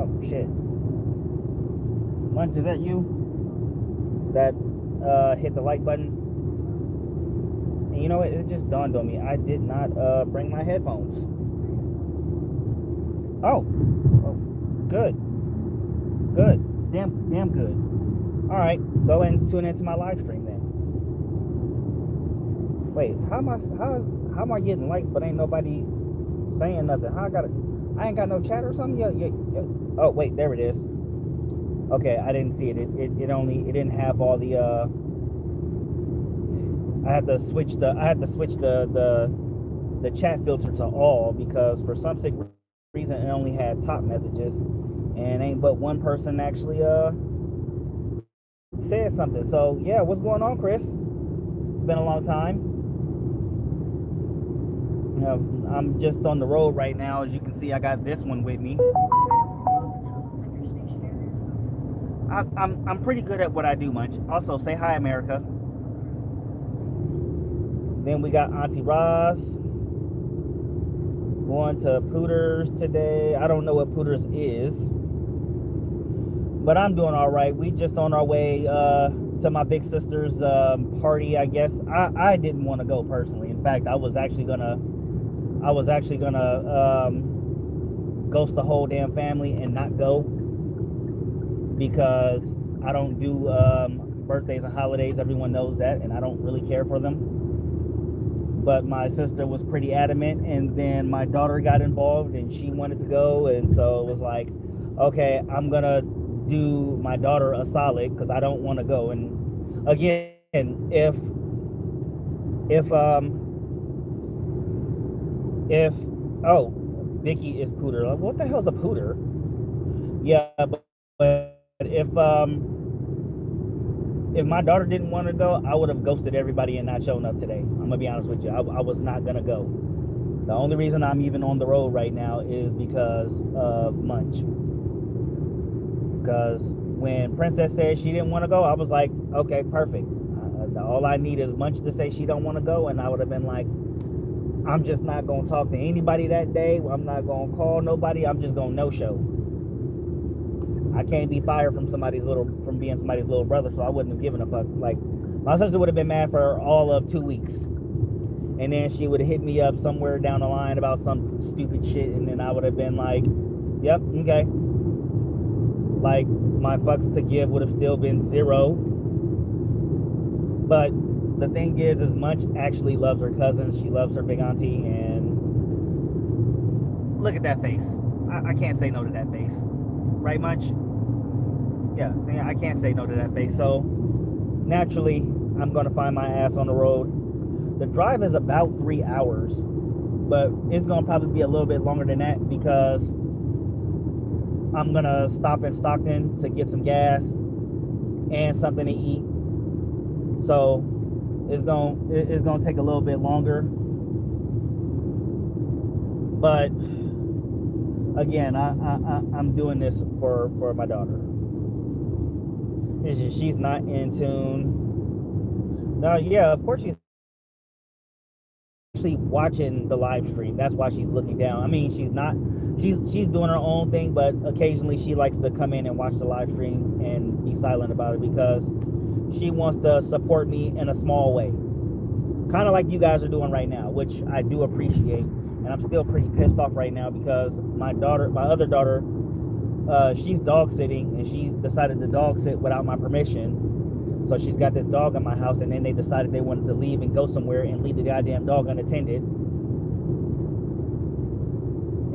Oh, shit. Munch, is that you? That hit the like button? And you know what? It just dawned on me. I did not bring my headphones. Oh. Oh. Good. Good. Damn good. Alright. Go and tune into my live stream then. Wait, how am I getting likes but ain't nobody saying nothing? I ain't got no chat or something? Oh wait, there it is. Okay, I didn't see it. It didn't have all the I had to switch the chat filter to all because for some sick reason it only had top messages and ain't but one person actually said something. So yeah, what's going on, Chris? It's been a long time. You know, I'm just on the road right now. As you can see, I got this one with me. I'm pretty good at what I do, Munch. Also, say hi, America. Then we got Auntie Roz going to Pooters today. I don't know what Pooters is, but I'm doing all right. We just on our way to my big sister's party. I guess I didn't want to go personally. In fact, I was actually gonna ghost the whole damn family and not go because I don't do birthdays and holidays. Everyone knows that, and I don't really care for them. But my sister was pretty adamant, and then my daughter got involved and she wanted to go, and so it was like, okay, I'm gonna do my daughter a solid because I don't want to go. And again, if oh, Vicky is pooter. Like, what the hell's a pooter? Yeah, but if my daughter didn't want to go, I would have ghosted everybody and not shown up today. I'm gonna be honest with you. I was not gonna go. The only reason I'm even on the road right now is because of Munch. Because when Princess said she didn't want to go, I was like, okay, perfect. All I need is Munch to say she don't want to go, and I would have been like, I'm just not gonna talk to anybody that day. I'm not gonna call nobody. I'm just gonna no show. I can't be fired from being somebody's little brother, so I wouldn't have given a fuck. Like, my sister would have been mad for all of 2 weeks, and then she would have hit me up somewhere down the line about some stupid shit, and then I would have been like, yep, okay. Like, my fucks to give would have still been 0. But the thing is Munch actually loves her cousins. She loves her big auntie, and look at that face. I can't say no to that face. Right, Munch? Yeah, I can't say no to that face. So, naturally, I'm going to find my ass on the road. The drive is about 3 hours, but it's going to probably be a little bit longer than that because I'm going to stop in Stockton to get some gas and something to eat. So, it's going to take a little bit longer. But again, I'm doing this for my daughter. She's not in tune. Now, yeah, of course she's actually watching the live stream. That's why she's looking down. I mean, she's doing her own thing, but occasionally she likes to come in and watch the live stream and be silent about it because she wants to support me in a small way. Kind of like you guys are doing right now, which I do appreciate. And I'm still pretty pissed off right now because my other daughter, she's dog sitting, and she decided to dog sit without my permission. So she's got this dog in my house, and then they decided they wanted to leave and go somewhere and leave the goddamn dog unattended.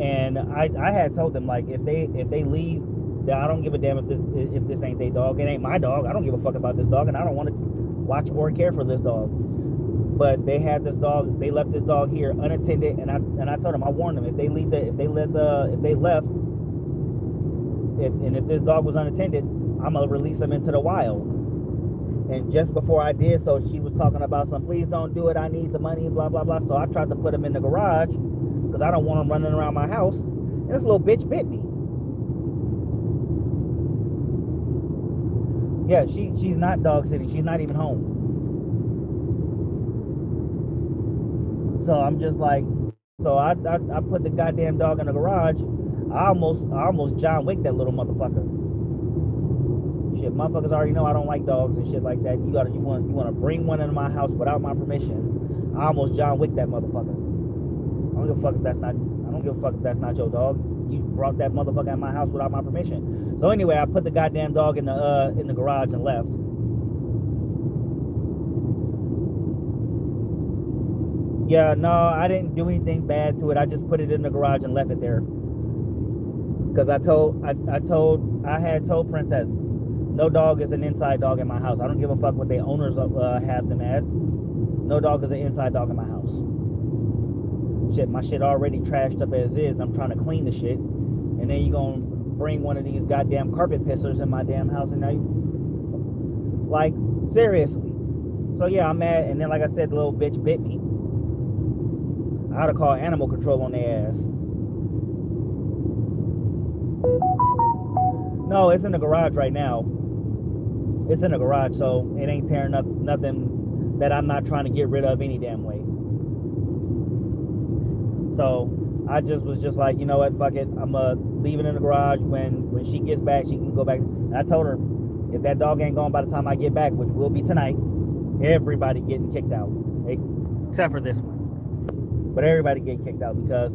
And I had told them, like, if they leave, I don't give a damn if this ain't their dog. It ain't my dog. I don't give a fuck about this dog, and I don't want to watch or care for this dog. But they had this dog. They left this dog here unattended, and I told them, I warned them, if they left, if this dog was unattended, I'm gonna release them into the wild. And just before I did so, she was talking about some, please don't do it, I need the money, blah blah blah. So I tried to put him in the garage because I don't want him running around my house. And this little bitch bit me. Yeah, she's not dog sitting. She's not even home. So I'm just like, so I put the goddamn dog in the garage. I almost John Wick that little motherfucker. Shit, motherfuckers already know I don't like dogs and shit like that. You want to bring one into my house without my permission. I almost John Wick that motherfucker. I don't give a fuck if that's not your dog. You brought that motherfucker in my house without my permission. So anyway, I put the goddamn dog in the garage and left. Yeah, no, I didn't do anything bad to it. I just put it in the garage and left it there. Because I had told Princess, no dog is an inside dog in my house. I don't give a fuck what the owners have them as. No dog is an inside dog in my house. Shit, my shit already trashed up as is. I'm trying to clean the shit. And then you gonna bring one of these goddamn carpet pissers in my damn house and now you... Like, seriously. So yeah, I'm mad. And then like I said, the little bitch bit me. I ought to call animal control on their ass. No, it's in the garage right now. It's in the garage, so it ain't tearing up nothing that I'm not trying to get rid of any damn way. So I was just like, you know what, fuck it. I'm gonna leave it in the garage. When she gets back, she can go back. And I told her, if that dog ain't gone by the time I get back, which will be tonight, everybody getting kicked out, except for this one. But everybody get kicked out because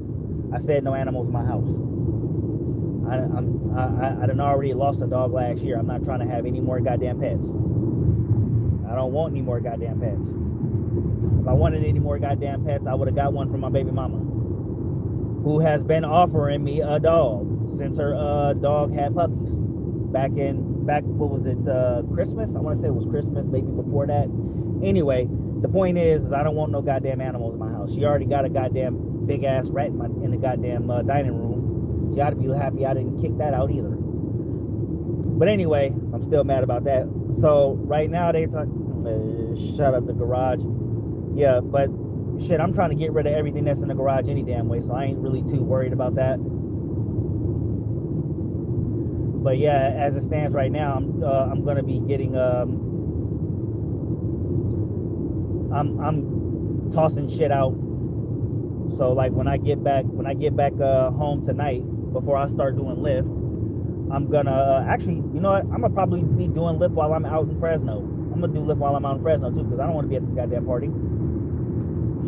I said no animals in my house. I done already lost a dog last year. I'm not trying to have any more goddamn pets. I don't want any more goddamn pets. If I wanted any more goddamn pets, I would have got one from my baby mama, who has been offering me a dog since her dog had puppies. Back what was it, Christmas? I want to say it was Christmas, maybe before that. Anyway, the point is I don't want no goddamn animals in my house. She already got a goddamn big ass rat in the goddamn dining room. She ought to be happy I didn't kick that out either. But anyway, I'm still mad about that. So right now they talk, shut up the garage. Yeah, but shit, I'm trying to get rid of everything that's in the garage any damn way, so I ain't really too worried about that. But yeah, as it stands right now, I'm gonna be getting I'm tossing shit out. So like when I get back home tonight, before I start doing Lyft, I'm gonna actually, you know what? I'm gonna probably be doing Lyft while I'm out in Fresno. I'm gonna do Lyft while I'm out in Fresno too, because I don't want to be at this goddamn party.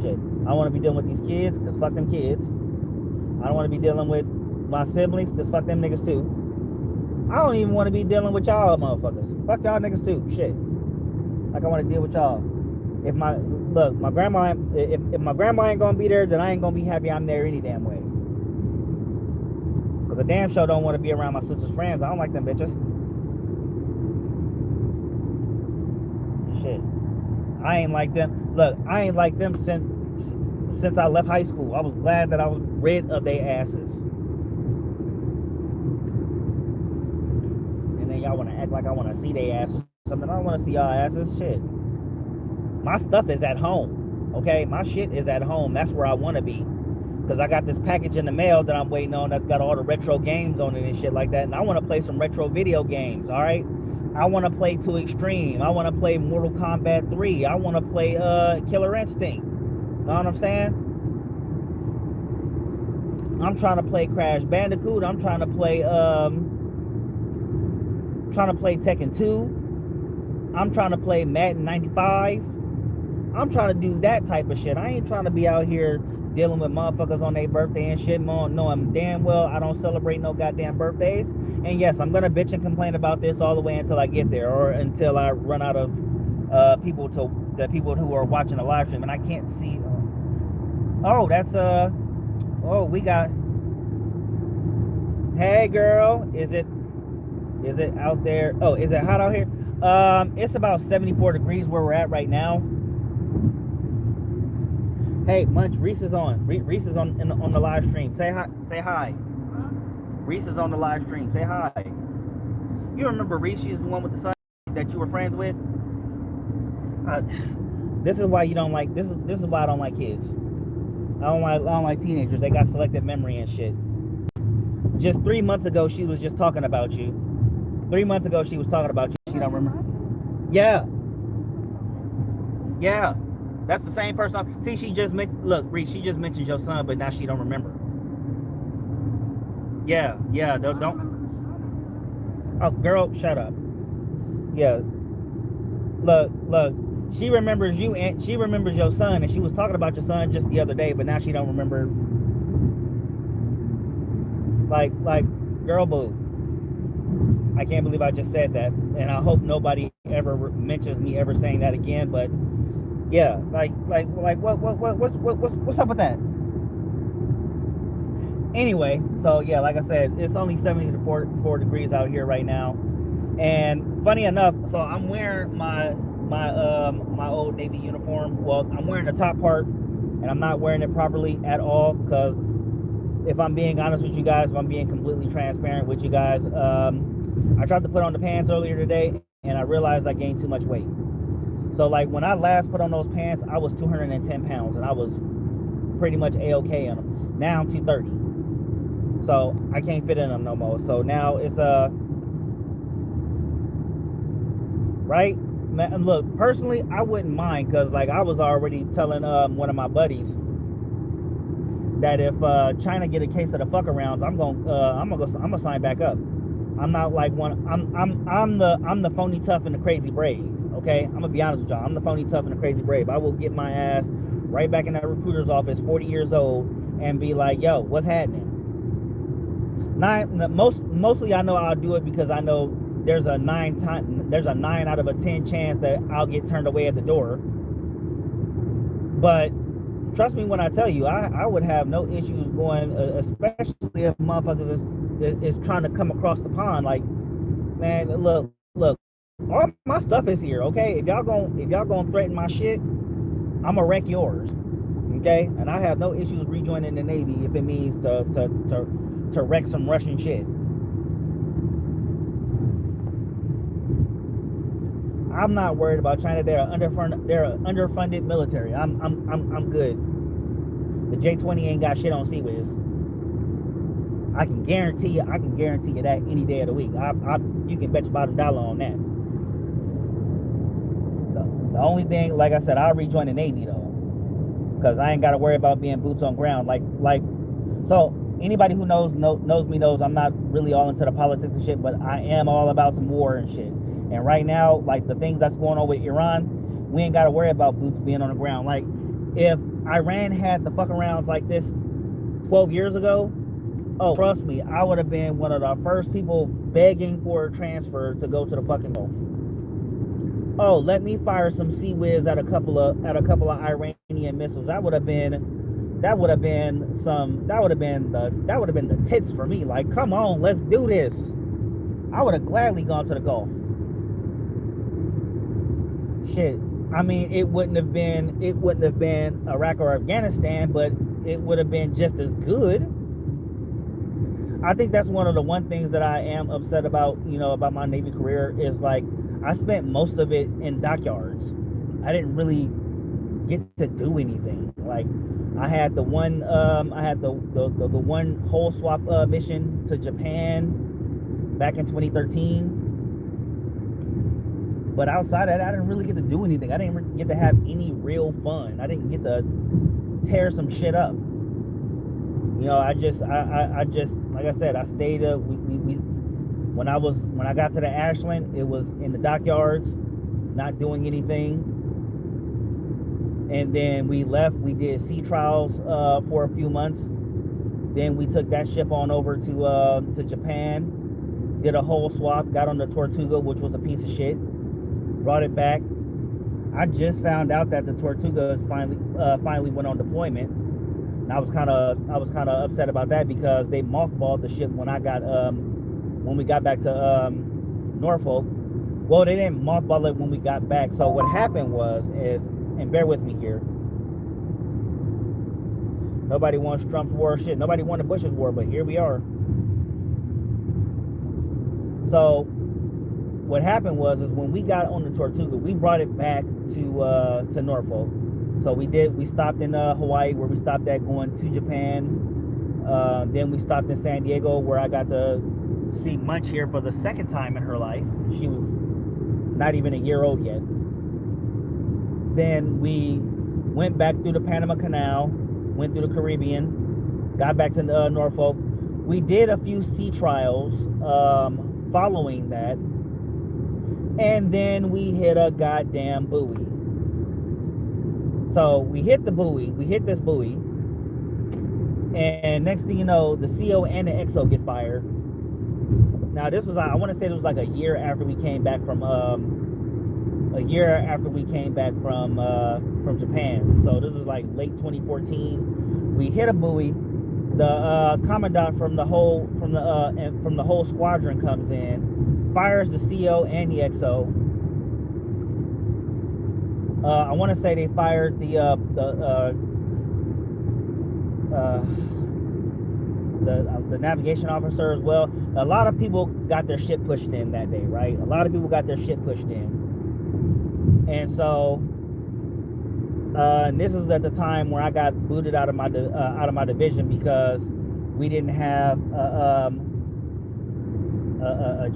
Shit, I want to be dealing with these kids, because fuck them kids. I don't want to be dealing with my siblings, because fuck them niggas too. I don't even want to be dealing with y'all motherfuckers. Fuck y'all niggas too. Shit. Like I want to deal with y'all. If my grandma ain't gonna be there, then I ain't gonna be happy I'm there any damn way. Cause the damn show don't want to be around my sister's friends. I don't like them bitches. Shit. I ain't like them. Look, I ain't like them since I left high school. I was glad that I was rid of their asses. And then y'all want to act like I want to see their asses or something. I don't want to see y'all asses. Shit. My stuff is at home, okay? My shit is at home. That's where I want to be. Because I got this package in the mail that I'm waiting on that's got all the retro games on it and shit like that. And I want to play some retro video games, all right? I want to play 2 Extreme. I want to play Mortal Kombat 3. I want to play Killer Instinct. Know what I'm saying? I'm trying to play Crash Bandicoot. I'm trying to play Tekken 2. I'm trying to play Madden 95. I'm trying to do that type of shit. I ain't trying to be out here dealing with motherfuckers on their birthday and shit, knowing damn well I don't celebrate no goddamn birthdays. And yes, I'm gonna bitch and complain about this all the way until I get there, or until I run out of people who are watching the live stream and I can't see. Oh, that's oh, we got. Hey girl, is it out there? Oh, is it hot out here? It's about 74 degrees where we're at right now. Hey, Munch, Reese is on. Reese is on the live stream. Say hi. Say hi. Huh? Reese is on the live stream. Say hi. You remember Reese? She's the one with the son that you were friends with. This is why you don't like. This is why I don't like kids. I don't like teenagers. They got selective memory and shit. Just 3 months ago, she was just talking about you. 3 months ago, she was talking about you. She don't remember. Yeah. Yeah. That's the same person. See, she just mentioned, look, Reese, she just mentioned your son, but now she don't remember. Yeah. I don't Don't. remember her son. Oh, girl, shut up. Yeah, look. She remembers you and she remembers your son, and she was talking about your son just the other day, but now she don't remember. Like, girl, boo. I can't believe I just said that, and I hope nobody ever mentions me ever saying that again. But yeah, what's up with that? Anyway, so yeah, like I said, it's only 74 degrees out here right now, and funny enough, so I'm wearing my old Navy uniform. Well, I'm wearing the top part, and I'm not wearing it properly at all because if I'm being honest with you guys, if I'm being completely transparent with you guys, I tried to put on the pants earlier today, and I realized I gained too much weight. So like when I last put on those pants, I was 210 pounds, and I was pretty much a-okay on them. Now I'm 230, so I can't fit in them no more. So now it's right. And look, personally, I wouldn't mind because like I was already telling one of my buddies that if China get a case of the fuck arounds, I'm gonna sign back up. I'm not like one. I'm the phony tough and the crazy brave. Okay, I'm gonna be honest with y'all. I'm the phony tough and the crazy brave. I will get my ass right back in that recruiter's office, 40 years old, and be like, "Yo, what's happening?" Mostly I know I'll do it because I know there's a 9 out of 10 chance that I'll get turned away at the door. But trust me when I tell you, I would have no issues going, especially if motherfuckers is trying to come across the pond. Like, man, look, all my stuff is here. Okay, if y'all gonna threaten my shit, I'ma wreck yours. Okay, and I have no issues rejoining the Navy if it means to wreck some Russian shit. I'm not worried about China. They're an underfunded military. I'm good. The J-20 ain't got shit on CIWS. I can guarantee you that any day of the week. You can bet your bottom dollar on that. The only thing, like I said, I'll rejoin the Navy though, because I ain't got to worry about being boots on ground. So anybody who knows me knows I'm not really all into the politics and shit, but I am all about some war and shit. And right now, like the things that's going on with Iran, we ain't got to worry about boots being on the ground. Like if Iran had the fuck arounds like this 12 years ago, oh, trust me, I would have been one of the first people begging for a transfer to go to the fucking Gulf. Oh, let me fire some CIWS at a couple of Iranian missiles. That would have been the tits for me. Like, come on, let's do this. I would have gladly gone to the Gulf. Shit. I mean, it wouldn't have been Iraq or Afghanistan, but it would have been just as good. I think that's one of the one things that I am upset about, about my Navy career is like I spent most of it in dockyards. I didn't really get to do anything. Like I had the one whole swap mission to Japan back in 2013. But outside of that, I didn't really get to do anything. I didn't get to have any real fun. I didn't get to tear some shit up. I just like I said, I stayed. When I got to the Ashland, it was in the dockyards, not doing anything. And then we left. We did sea trials for a few months. Then we took that ship on over to Japan, did a whole swap, got on the Tortuga, which was a piece of shit. Brought it back. I just found out that the Tortuga finally went on deployment. And I was kind of upset about that because they mothballed the ship when we got back to Norfolk. Well, they didn't mothball it when we got back. So what happened is, and bear with me here, nobody wants Trump's war shit. Nobody wanted Bush's war, but here we are. So what happened was when we got on the Tortuga, we brought it back to Norfolk. So we stopped in Hawaii, where we stopped at going to Japan. Then we stopped in San Diego, where I got to see Munch here for the second time in her life. She was not even a year old yet. Then we went back through the Panama Canal, went through the Caribbean, got back to Norfolk, we did a few sea trials following that, and then we hit a goddamn buoy. So we hit the buoy, we hit this buoy, and next thing you know, the CO and the XO get fired. Now this was, I want to say it was like a year after we came back from Japan. So this was like late 2014. We hit a buoy. The commandant from the whole squadron comes in, fires the CO and the XO. I want to say they fired the navigation officer as well. A lot of people got their shit pushed in that day, right? A lot of people got their shit pushed in, and so this is at the time where I got booted out of my division because we didn't have a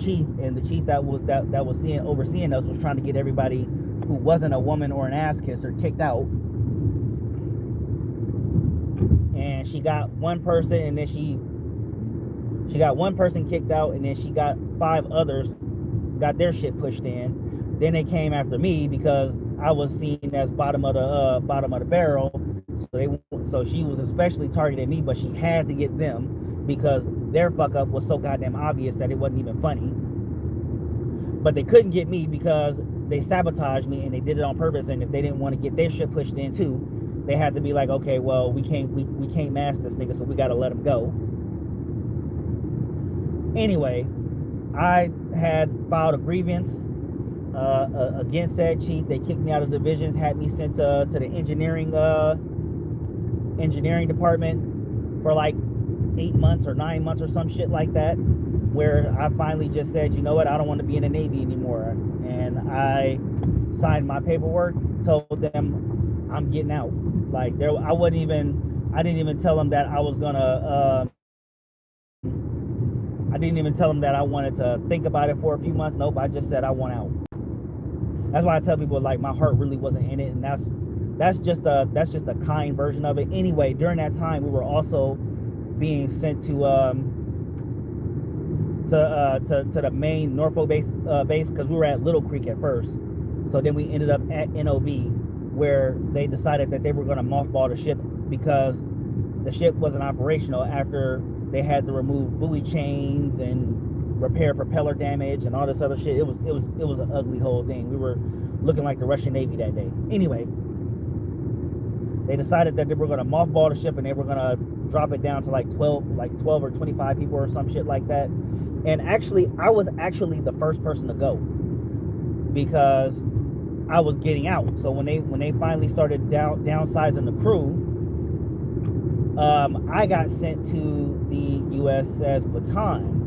chief, and the chief that was overseeing us was trying to get everybody who wasn't a woman or an ass kisser kicked out. And she got one person, and then she got one person kicked out, and then she got 5 others got their shit pushed in. Then they came after me because I was seen as bottom of the barrel. So she was especially targeting me, but she had to get them because their fuck up was so goddamn obvious that it wasn't even funny. But they couldn't get me because they sabotaged me, and they did it on purpose. And if they didn't want to get their shit pushed in too, they had to be like, okay, well, we can't mask this nigga, so we gotta let him go. Anyway, I had filed a grievance against that chief. They kicked me out of the divisions, had me sent to the engineering department for like 8 months or 9 months or some shit like that, where I finally just said, you know what, I don't want to be in the Navy anymore. And I signed my paperwork, told them I'm getting out. Like, I didn't even tell them that I was gonna, I didn't even tell them that I wanted to think about it for a few months. Nope, I just said I want out. That's why I tell people, like, my heart really wasn't in it, and that's just a kind version of it. Anyway, during that time, we were also being sent to the main Norfolk base because we were at Little Creek at first. So then we ended up at NOV, where they decided that they were going to mothball the ship because the ship wasn't operational after they had to remove buoy chains and repair propeller damage and all this other shit. It was an ugly whole thing. We were looking like the Russian Navy that day. Anyway, they decided that they were going to mothball the ship and they were going to drop it down to like 12 or 25 people or some shit like that. And actually, I was actually the first person to go because I was getting out. So when they finally started downsizing the crew, I got sent to the USS Bataan.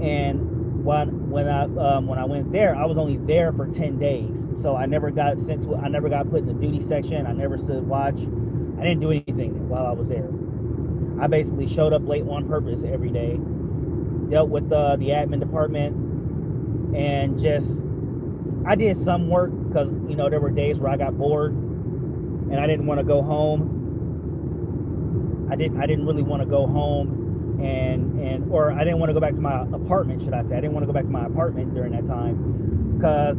And when I went there, I was only there for 10 days. So I never got put in the duty section. I never stood watch. I didn't do anything while I was there. I basically showed up late on purpose every day, dealt with the admin department, and I did some work because, you know, there were days where I got bored and I didn't want to go home. I didn't really want to go home or I didn't want to go back to my apartment, should I say. I didn't want to go back to my apartment during that time because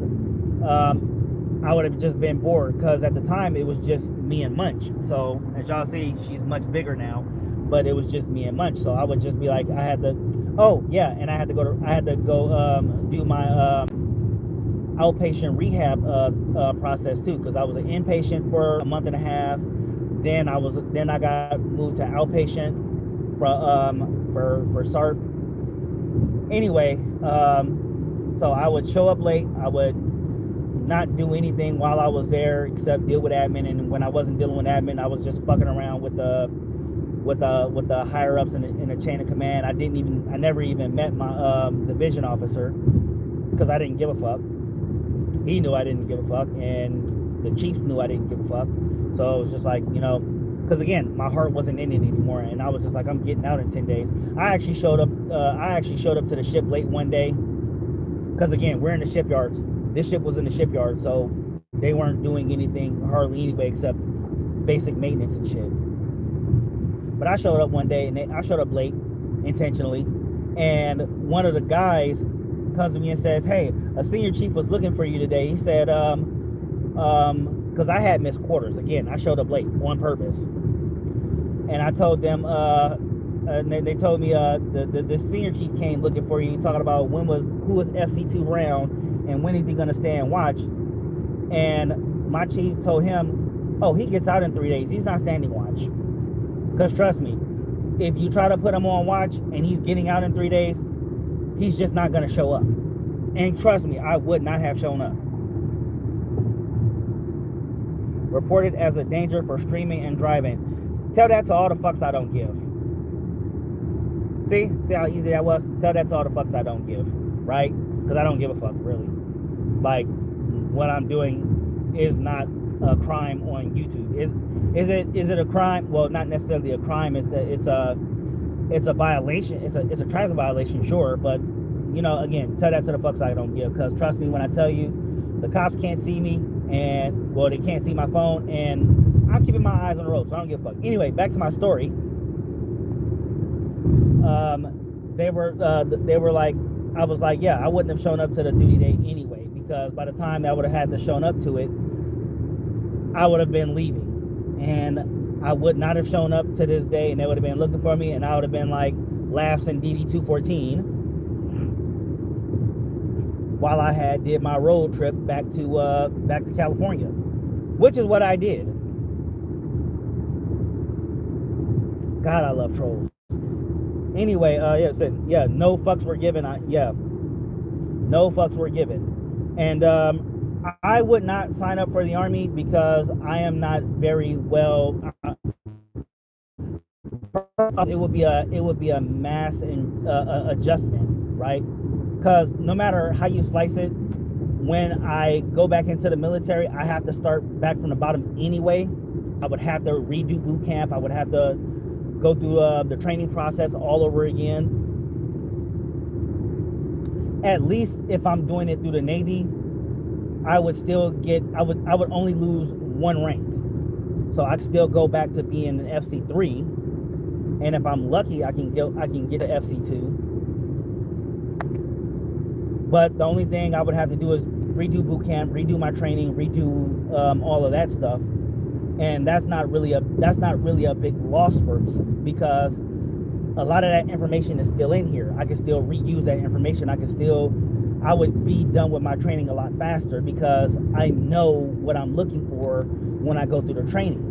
I would have just been bored, because at the time it was just me and Munch. So as y'all see, she's much bigger now, but it was just me and Munch. So I would just be like, I had to go do my outpatient rehab process too, because I was an inpatient for a month and a half. Then I got moved to outpatient for SARP. Anyway, so I would show up late. I would not do anything while I was there except deal with admin. And when I wasn't dealing with admin, I was just fucking around with the higher ups in the chain of command. I never even met my division officer because I didn't give a fuck. He knew I didn't give a fuck, and the chief knew I didn't give a fuck. So it was just like, you know, because again, my heart wasn't in it anymore, and I was just like, I'm getting out in 10 days. I actually showed up to the ship late one day, because again, we're in the shipyards. This ship was in the shipyard, so they weren't doing anything hardly anyway except basic maintenance and shit. But I showed up one day, and I showed up late, intentionally. And one of the guys comes to me and says, "Hey, a senior chief was looking for you today." He said, because I had missed quarters. Again, I showed up late on purpose. And I told them, and they told me the senior chief came looking for you, talking about who was FC2 round and when is he going to stay and watch. And my chief told him, oh, he gets out in 3 days. He's not standing watch. Because trust me, if you try to put him on watch and he's getting out in 3 days, he's just not going to show up. And trust me, I would not have shown up. Reported as a danger for streaming and driving. Tell that to all the fucks I don't give. See how easy that was? Tell that to all the fucks I don't give, right? Because I don't give a fuck, really. Like, what I'm doing is not a crime on YouTube. Is it a crime? Well, not necessarily a crime. It's a violation. It's a traffic violation, sure. But you know, again, tell that to the fucks I don't give. Because trust me when I tell you, the cops can't see me, and well, they can't see my phone, and I'm keeping my eyes on the road, so I don't give a fuck. Anyway, back to my story. They were like, I was like, yeah, I wouldn't have shown up to the duty day anyway, because by the time I would have had to shown up to it, I would have been leaving, and I would not have shown up to this day, and they would have been looking for me, and I would have been like laughs in DD214 while I had did my road trip back to California, which is what I did. God, I love trolls. Anyway, yeah, no fucks were given. No fucks were given. And I would not sign up for the Army because I am not very well. It would be a mass adjustment, right? Because no matter how you slice it, when I go back into the military, I have to start back from the bottom anyway. I would have to redo boot camp. I would have to go through the training process all over again. At least if I'm doing it through the Navy, I would still get, I would only lose 1 rank. So I'd still go back to being an FC3. And if I'm lucky, I can get to FC2. But the only thing I would have to do is redo boot camp, redo my training, redo all of that stuff. And that's not really a big loss for me, because a lot of that information is still in here. I can still reuse that information. I would be done with my training a lot faster because I know what I'm looking for when I go through the training.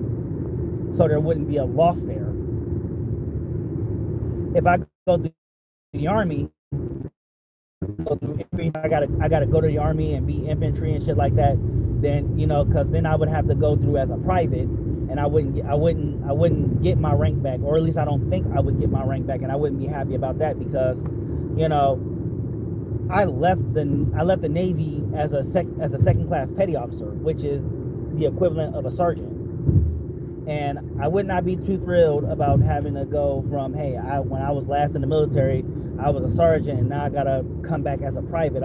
So there wouldn't be a loss there. If I go through the Army, I gotta go to the Army and be infantry and shit like that, then, you know, because then I would have to go through as a private, and I wouldn't get my rank back, or at least I don't think I would get my rank back, and I wouldn't be happy about that, because, you know, I left the Navy as a second class petty officer, which is the equivalent of a sergeant. And I would not be too thrilled about having to go from, hey, when I was last in the military, I was a sergeant, and now I gotta come back as a private.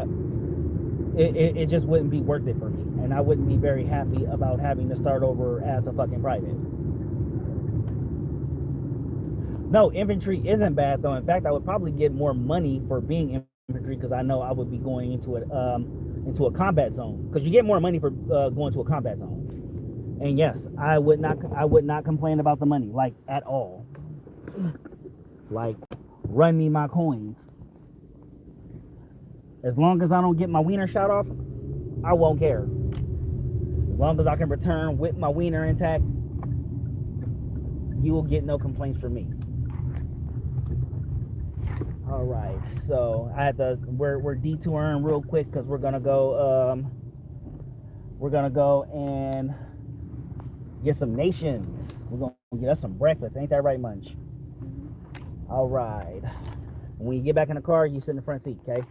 It just wouldn't be worth it for me, and I wouldn't be very happy about having to start over as a fucking private. No, infantry isn't bad though. In fact, I would probably get more money for being infantry, because I know I would be going into a combat zone, because you get more money for going to a combat zone. And yes, I would not complain about the money, like, at all. Like, run me my coins. As long as I don't get my wiener shot off, I won't care. As long as I can return with my wiener intact, you will get no complaints from me. All right, so we're detouring real quick, because we're gonna go and get some nations. We're gonna get us some breakfast. Ain't that right, Munch? All right. When you get back in the car, you sit in the front seat, okay?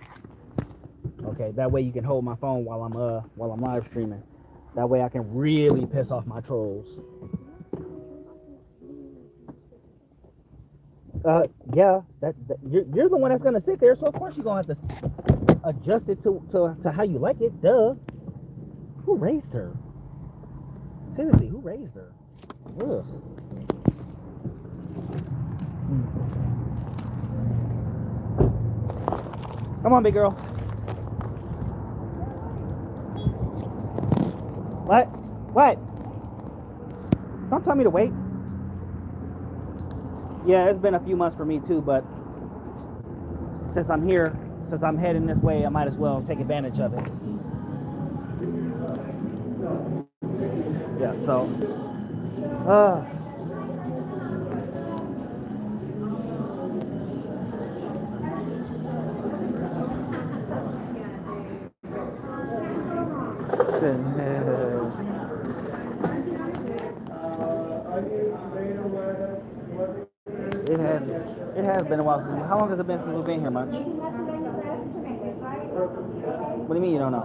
Okay. That way you can hold my phone while I'm live streaming. That way I can really piss off my trolls. Yeah. You're the one that's gonna sit there, so of course you're gonna have to adjust it to how you like it. Duh. Who raised her? Seriously, who raised her? Ugh. Come on, big girl. What? What? Don't tell me to wait. Yeah, it's been a few months for me too, but since I'm here, since I'm heading this way, I might as well take advantage of it. Yeah, so it has been a while since. How long has it been since we've been here, Munch? What do you mean you don't know?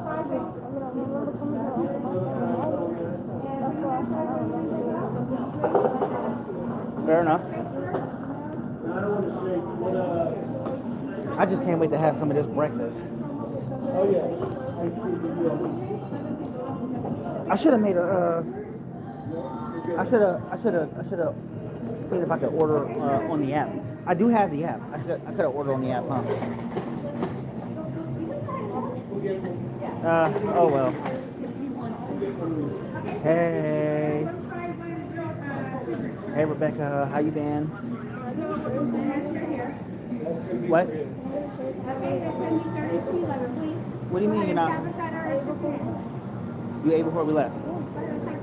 Fair enough. I just can't wait to have some of this breakfast. Oh yeah. I should have made a. I should have seen if I could order on the app. I do have the app. I could have ordered on the app, huh? Oh well. Hey. Hey Rebecca, how you been? What? What do you mean you're not? You ate before we left?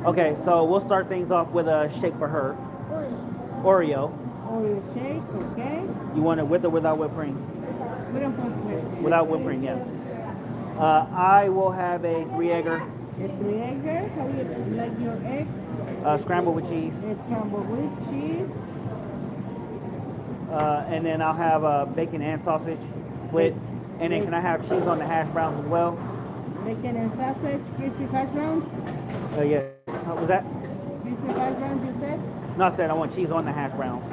Okay, so we'll start things off with a shake for her. Oreo. Oreo shake, okay. You want it with or without whipped cream? Without whipped cream, yeah. I will have a 3-egger. A 3-egger, how you like your eggs? Scrambled with cheese. Scrambled with cheese. And then I'll have bacon and sausage split. And then can I have cheese on the hash browns as well? Bacon and sausage, crispy hash browns. Yeah. What was that? Crispy hash browns, you said? No, I said I want cheese on the hash browns.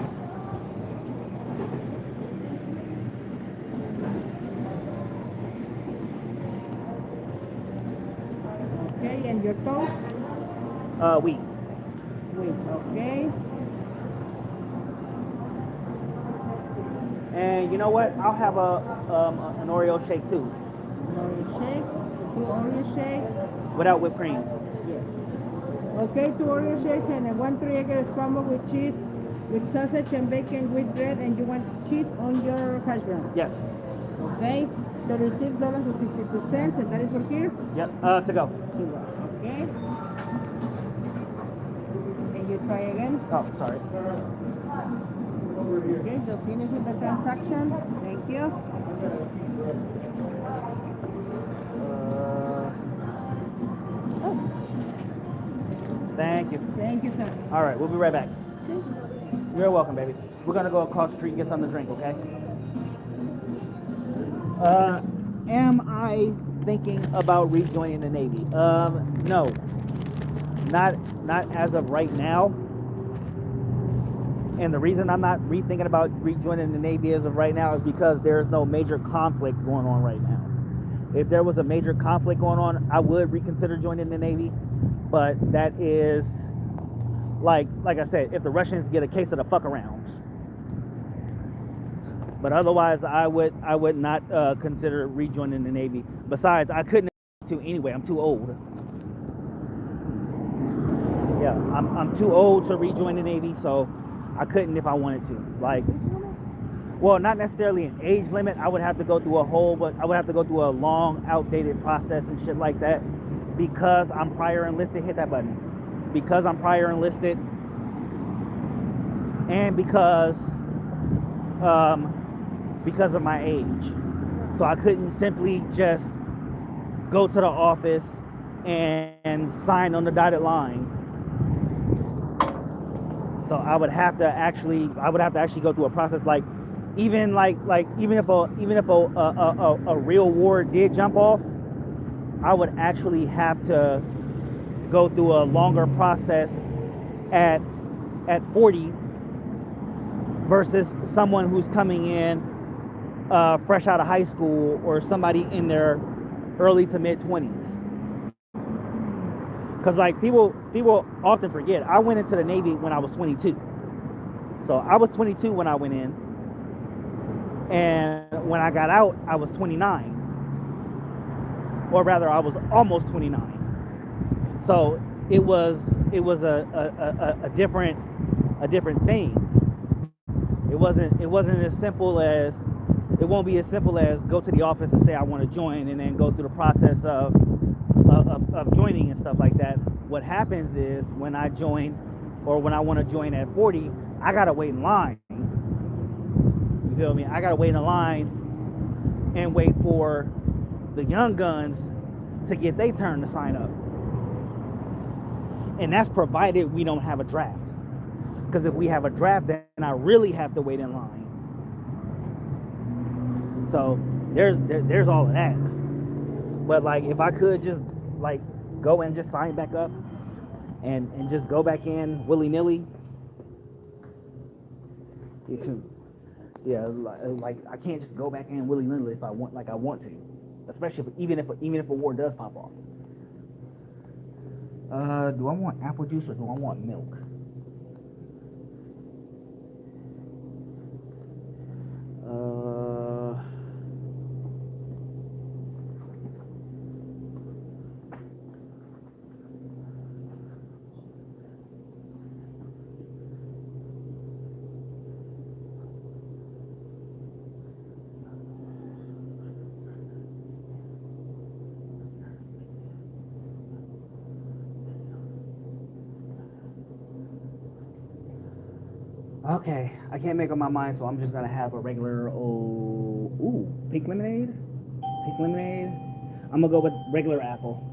Okay, and your toast? Wheat. Wheat, okay. And you know what? I'll have an Oreo shake too. Oreo shake, 2 Oreo shakes. Without whipped cream. Yes. Okay, 2 Oreo shakes and a 1 3-egger scrambled with cheese, with sausage and bacon with bread, and you want cheese on your hash brown. Yes. Okay, $36.62, and that is for here? Yep. To go. Okay. Can you try again? Oh, sorry. Okay, just finish with the transaction. Thank you. Thank you. Thank you, sir. All right, we'll be right back. You're welcome, baby. We're gonna go across the street and get something to drink, okay? Am I thinking about rejoining the Navy? No. Not as of right now. And the reason I'm not rethinking about rejoining the Navy as of right now is because there's no major conflict going on right now. If there was a major conflict going on, I would reconsider joining the Navy. But that is, like I said, if the Russians get a case of the fuck arounds. But otherwise, I would not consider rejoining the Navy. Besides, I couldn't to anyway. I'm too old. Yeah, I'm too old to rejoin the Navy, so I couldn't if I wanted to. Like, well, not necessarily an age limit. I would have to go through a long, outdated process and shit like that. Because I'm prior enlisted, hit that button. Because I'm prior enlisted, and because of my age. So I couldn't simply just go to the office and sign on the dotted line. So I would have to actually go through a process even if a real war did jump off, I would actually have to go through a longer process at 40 versus someone who's coming in fresh out of high school or somebody in their early to mid 20s. Because like people often forget, I went into the Navy when I was 22. So I was 22 when I went in, And when I got out, I was 29. Or rather, I was almost 29. So it was a different thing. It wasn't as simple as, it won't be as simple as go to the office and say I want to join and then go through the process of joining and stuff like that. What happens is when I join, or when I want to join at 40, I gotta wait in line. You feel me? I gotta wait in line and wait for the young guns to get their turn to sign up. And that's provided we don't have a draft. Because if we have a draft, then I really have to wait in line. So there's all of that. But like, if I could just like go and just sign back up and just go back in willy-nilly, yeah, like I can't just go back in willy-nilly if I want, like I want to, especially even if a war does pop off. Do I want apple juice or do I want milk? Okay, I can't make up my mind, so I'm just gonna have a regular pink lemonade. Pink lemonade. I'm gonna go with regular apple.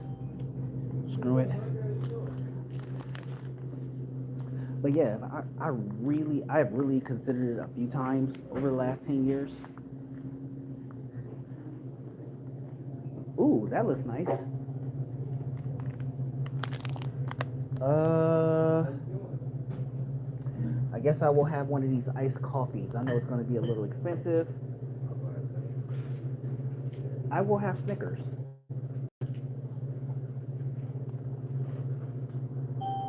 Screw it. But yeah, I've really considered it a few times over the last 10 years. Ooh, that looks nice. I guess I will have one of these iced coffees. I know it's going to be a little expensive. I will have Snickers.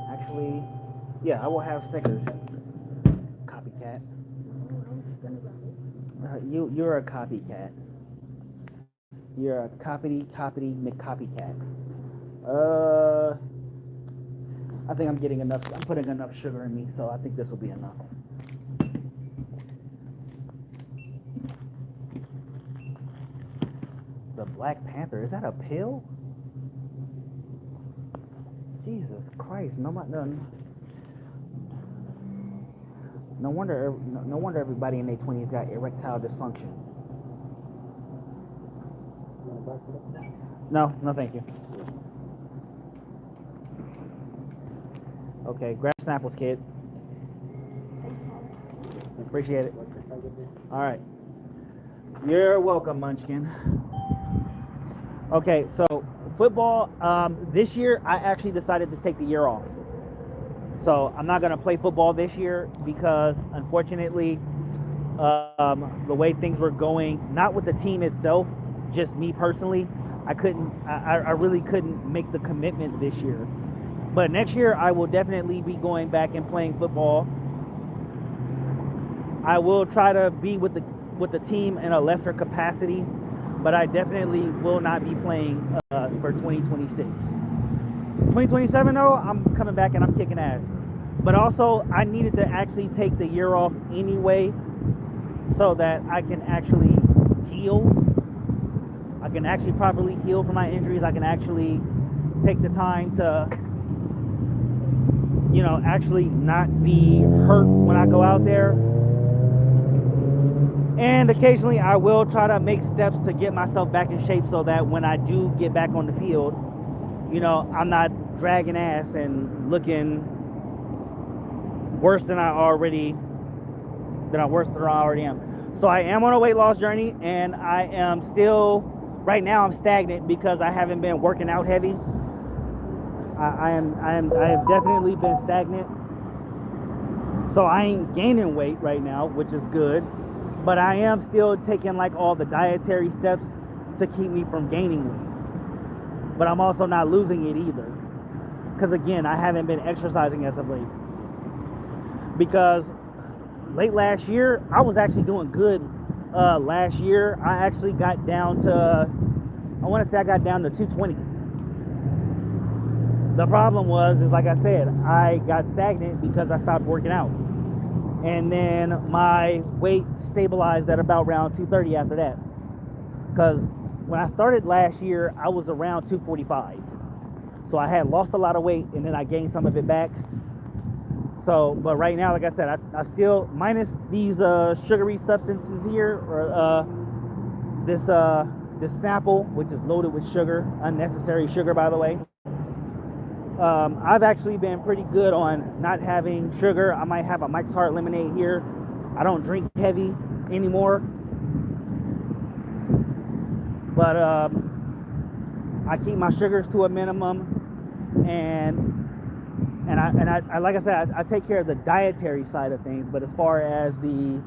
Actually, yeah, I will have Snickers. Copycat. You're a copycat. You're a copycat. I think I'm getting enough. I'm putting enough sugar in me, so I think this will be enough. The Black Panther, is that a pill? Jesus Christ! No wonder everybody in their 20s got erectile dysfunction. No, thank you. Okay, grab Snapples, kid. Appreciate it. All right. You're welcome, Munchkin. Okay, so football, this year I actually decided to take the year off. So I'm not going to play football this year because, unfortunately, the way things were going, not with the team itself, just me personally, I really couldn't make the commitment this year. But next year, I will definitely be going back and playing football. I will try to be with the team in a lesser capacity, but I definitely will not be playing for 2026. 2027, though, I'm coming back and I'm kicking ass. But also, I needed to actually take the year off anyway so that I can actually heal. I can actually properly heal from my injuries. I can actually take the time to, actually not be hurt when I go out there. And occasionally I will try to make steps to get myself back in shape so that when I do get back on the field, I'm not dragging ass and looking worse than I already am. So I am on a weight loss journey, and I am still, right now I'm stagnant because I haven't been working out heavy. I have definitely been stagnant. So I ain't gaining weight right now, which is good. But I am still taking like all the dietary steps to keep me from gaining weight. But I'm also not losing it either. Because again, I haven't been exercising as of late. Because late last year, I was actually doing good last year, I actually got down to, I want to say I got down to 220. The problem was, is like I said, I got stagnant because I stopped working out. And then my weight stabilized at about around 230 after that. Because when I started last year, I was around 245. So I had lost a lot of weight and then I gained some of it back. So, but right now, like I said, I still, minus these sugary substances here, or this Snapple, which is loaded with sugar, unnecessary sugar, by the way. I've actually been pretty good on not having sugar. I might have a Mike's Hard Lemonade here. I don't drink heavy anymore. But I keep my sugars to a minimum, and I like I said, I take care of the dietary side of things. But as far as the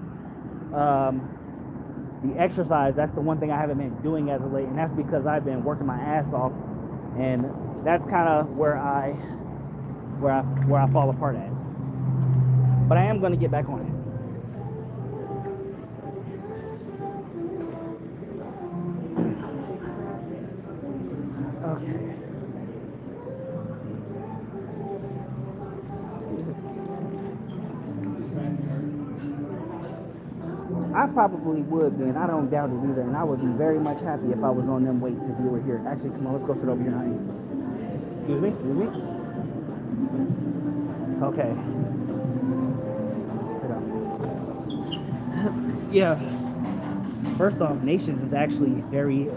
exercise, that's the one thing I haven't been doing as of late, and that's because I've been working my ass off, and that's kind of where I fall apart at. But I am going to get back on it. Okay. I probably would be, and I don't doubt it either, and I would be very much happy if I was on them weights if you were here. Actually, come on, let's go sit over here, honey. Excuse me? Excuse me? Okay. Yeah. First off, Nations is actually very,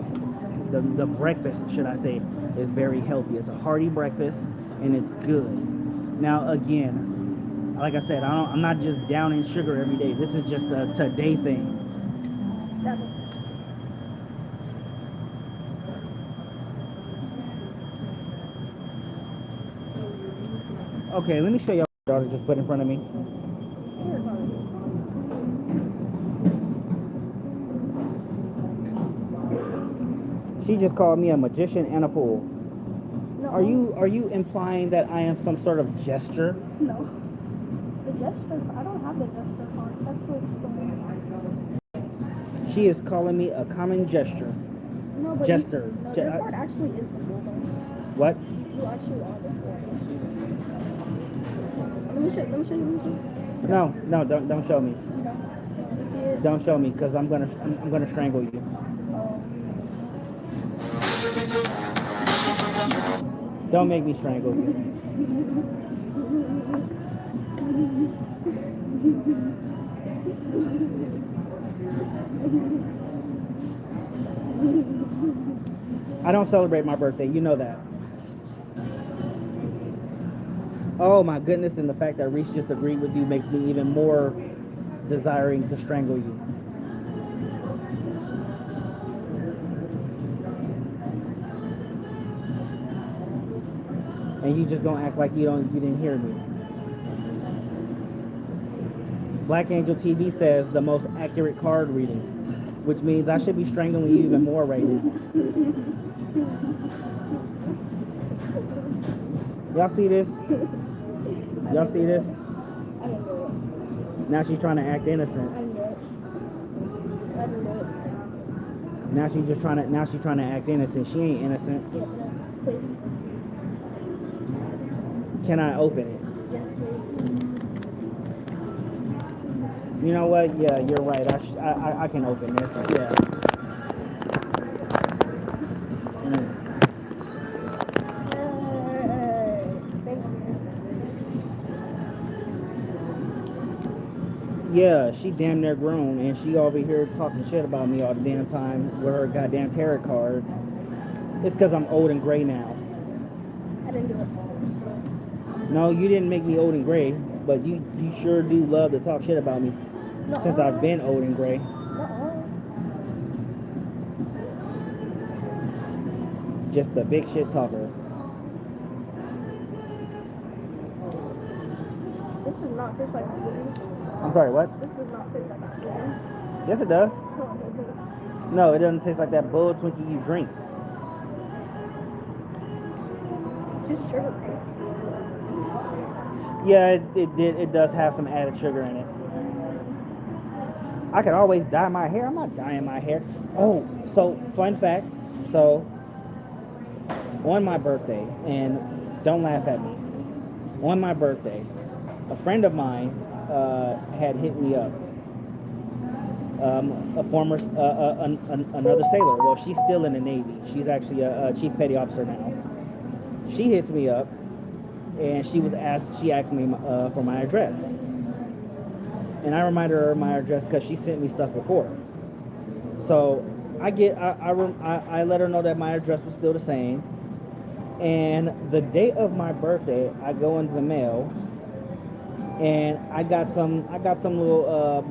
the breakfast, should I say, is very healthy. It's a hearty breakfast, and it's good. Now, again, like I said, I'm not just down in sugar every day. This is just a today thing. Okay, let me show you what my daughter just put in front of me. She just called me a magician and a fool. No. Are you implying that I am some sort of jester? No. The jester, I don't have the jester card. It's actually the She is calling me a common gesture. No, but Jester. Your card actually is the full one. What? You actually are the full one. Let me show you. No, don't show me. Okay. You see it? Don't show me, because I'm gonna strangle you. Don't make me strangle you. I don't celebrate my birthday, you know that. Oh my goodness, and the fact that Reese just agreed with you makes me even more desiring to strangle you. And you just don't act like you didn't hear me. Black Angel TV says the most accurate card reading, which means I should be strangling you even more right now. Y'all see this? Y'all see this? I didn't do it. Now she's trying to act innocent. I didn't do it. I didn't do it. Now she's trying to act innocent. She ain't innocent. Yeah, no, please. Can I open it? Yes, please. You know what? Yeah, you're right. I can open this. Yeah. Thank you. Yeah, she damn near grown, and she over here talking shit about me all the damn time with her goddamn tarot cards. It's because I'm old and gray now. I didn't do it. No, you didn't make me old and gray, but you sure do love to talk shit about me since I've been old and gray. Just a big shit talker. This does not taste like food. I'm sorry, what? This does not taste like food. Yes, it does. No, it doesn't. No, it doesn't taste like that bull Twinkie you drink. Just sugar. Yeah, it does have some added sugar in it. I could always dye my hair. I'm not dyeing my hair. Oh, so fun fact. So on my birthday, and don't laugh at me. On my birthday, a friend of mine had hit me up. A former, another sailor. Well, she's still in the Navy. She's actually a chief petty officer now. She hits me up, and she asked me for my address, and I reminded her of my address because she sent me stuff before. So I let her know that my address was still the same, and the day of my birthday, I go into the mail, and I got some little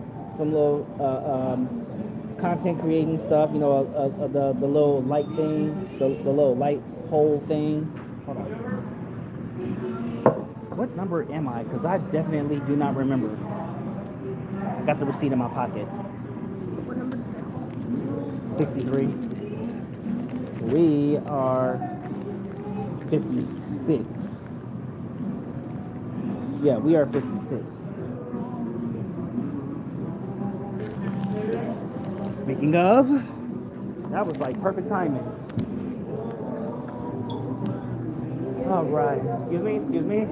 content creating stuff, you know, the little light thing, the little light pole thing. Hold on. What number am I? Because I definitely do not remember. I got the receipt in my pocket. What number? 63. We are 56. Yeah, we are 56. Speaking of, that was like perfect timing. All right. Excuse me.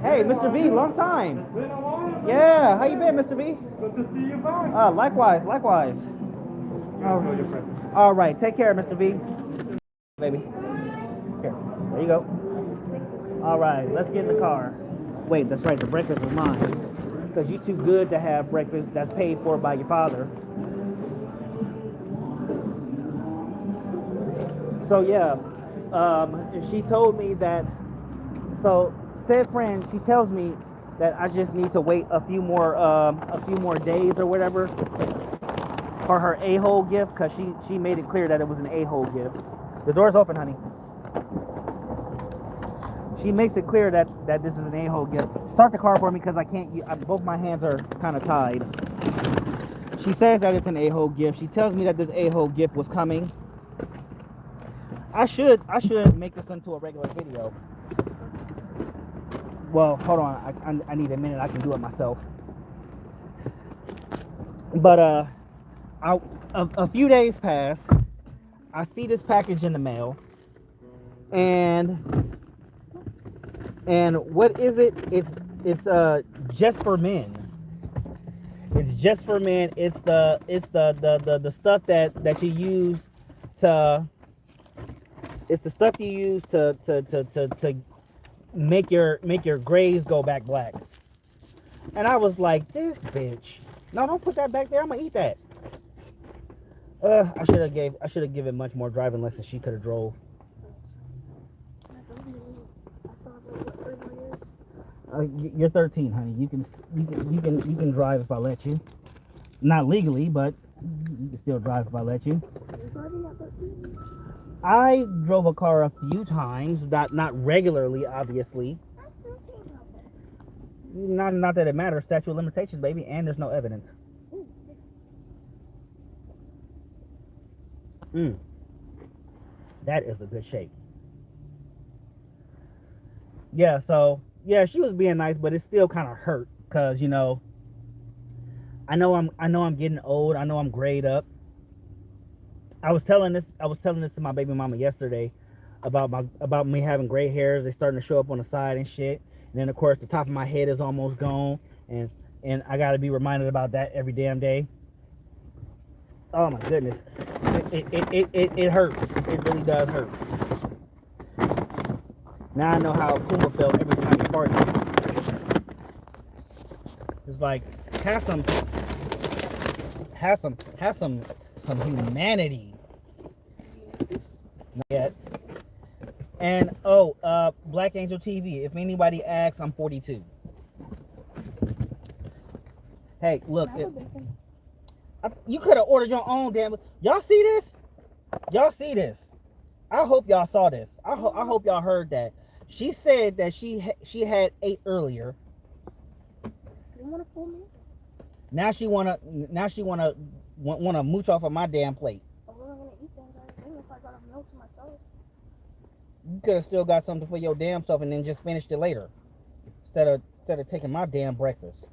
Hey, Mr. B, long time. Been a while. Yeah, how you been, Mr. B? Good to see you back. Likewise. You know your friend. All right, take care, Mr. B. Baby. Here, there you go. All right, let's get in the car. Wait, that's right, the breakfast is mine. Because you're too good to have breakfast that's paid for by your father. So yeah, she told me that, so said friend, she tells me that I just need to wait a few more days or whatever for her a-hole gift, because she made it clear that it was an a-hole gift. The door's open, honey. She makes it clear that this is an a-hole gift. Start the car for me because I can't, both my hands are kind of tied. She says that it's an a-hole gift. She tells me that this a-hole gift was coming. I should make this into a regular video. Well, hold on. I need a minute. I can do it myself. But a few days pass. I see this package in the mail, and what is it? It's just for men. It's just for men. It's the stuff that you use to. It's the stuff you use to make your grays go back black. And I was like, this bitch. No, don't put that back there. I'm gonna eat that. I should have given much more driving lessons. She could have drove. You're 13, honey. You can drive if I let you. Not legally, but you can still drive if I let you. I drove a car a few times, not regularly, obviously. Not that it matters. Statute of limitations, baby, and there's no evidence. That is a good shape. Yeah, so yeah, she was being nice, but it still kind of hurt because I know I'm getting old. I know I'm grayed up. I was telling this to my baby mama yesterday about me having gray hairs. They starting to show up on the side and shit. And then of course the top of my head is almost gone, and I got to be reminded about that every damn day. Oh my goodness, it hurts. It really does hurt. Now I know how Puma felt every time he farted. It's like have some humanity. Not yet. And Black Angel TV. If anybody asks, I'm 42. Hey, look, you could have ordered your own damn. Y'all see this? Y'all see this? I hope y'all saw this. I hope y'all heard that. She said that she had ate earlier. You want to fool me? Now she wanna mooch off of my damn plate. I wasn't gonna eat that thing if I got a meal to myself. You could have still got something for your damn self and then just finished it later, instead of taking my damn breakfast.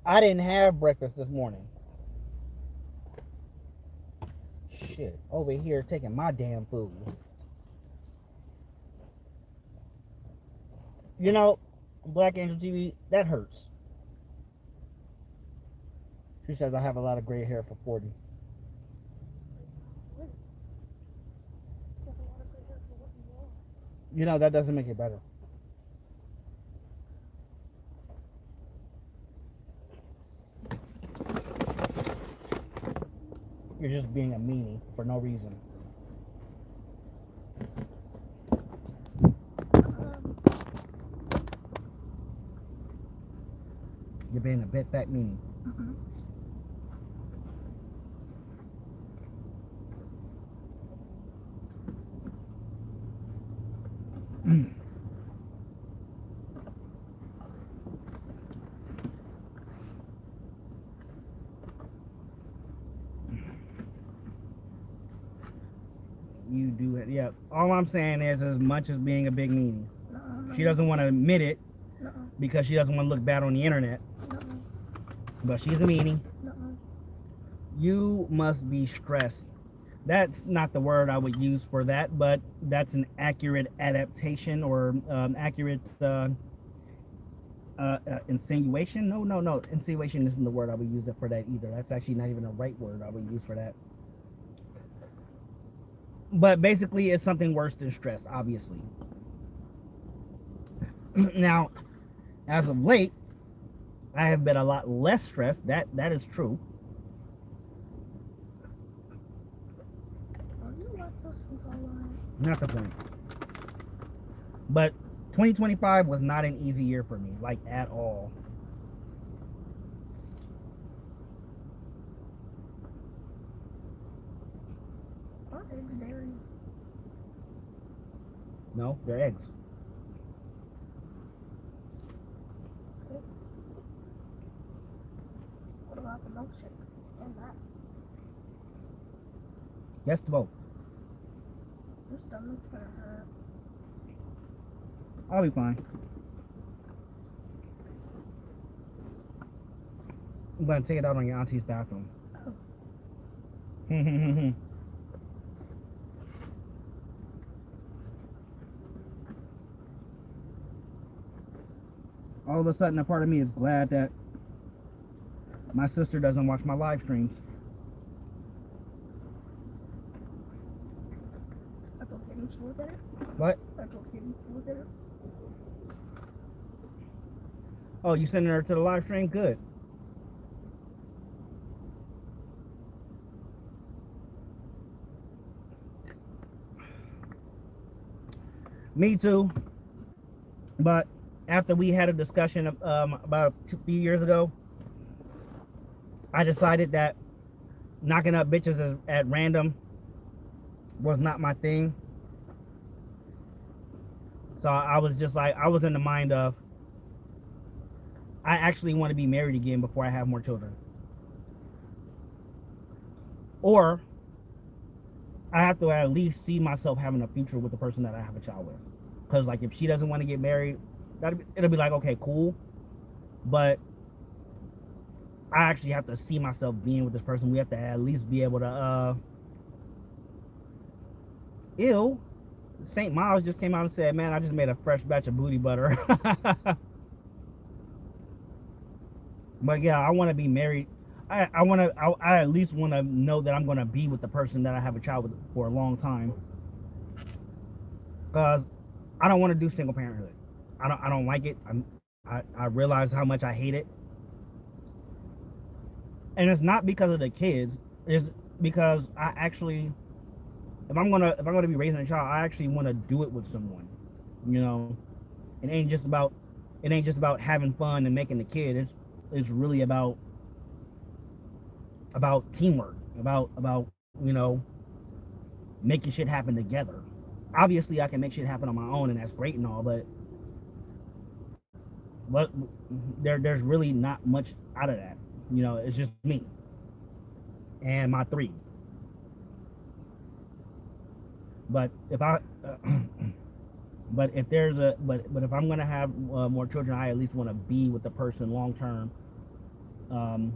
I didn't have breakfast this morning. Shit, over here taking my damn food. You know, Black Angel TV, that hurts. She says I have a lot of gray hair for 40. You know, that doesn't make it better. You're just being a meanie for no reason. You're being a big fat meanie. You do it, yeah. All I'm saying is, as much as being a big meanie, she doesn't want to admit it because she doesn't want to look bad on the internet. But she's a meanie. You must be stressed. That's not the word I would use for that, but that's an accurate adaptation or accurate insinuation. No. Insinuation isn't the word I would use for that either. That's actually not even the right word I would use for that. But basically, it's something worse than stress, obviously. Now, as of late, I have been a lot less stressed. That is true. Not the point. But 2025 was not an easy year for me, like at all. Are eggs dairy? No, they're eggs. What about the milkshake and that? Yes to both. Your stomach's gonna hurt. I'll be fine. I'm gonna take it out on your auntie's bathroom. Oh. All of a sudden, a part of me is glad that my sister doesn't watch my live streams. That's okay, you should look at it? What? That's okay, you should look at it? Oh, you sending her to the live stream? Good. Me too. But after we had a discussion about a few years ago, I decided that knocking up bitches at random was not my thing. So I was just like, I was in the mind of, I actually want to be married again before I have more children. Or I have to at least see myself having a future with the person that I have a child with. Because like if she doesn't want to get married, it'll be like, okay, cool. But I actually have to see myself being with this person. We have to at least be able to St. Miles just came out and said, man, I just made a fresh batch of booty butter. But yeah, I want to be married. I at least want to know that I'm going to be with the person that I have a child with for a long time. Because I don't want to do single parenthood. I don't like it. I realize how much I hate it. And it's not because of the kids. It's because I actually, if I'm gonna be raising a child, I actually want to do it with someone. You know, it ain't just about having fun and making the kid. It's really about teamwork, about you know, making shit happen together. Obviously, I can make shit happen on my own, and that's great and all, but there's really not much out of that. You know, it's just me and my 3. But if I but if I'm gonna have more children, I at least want to be with the person long term that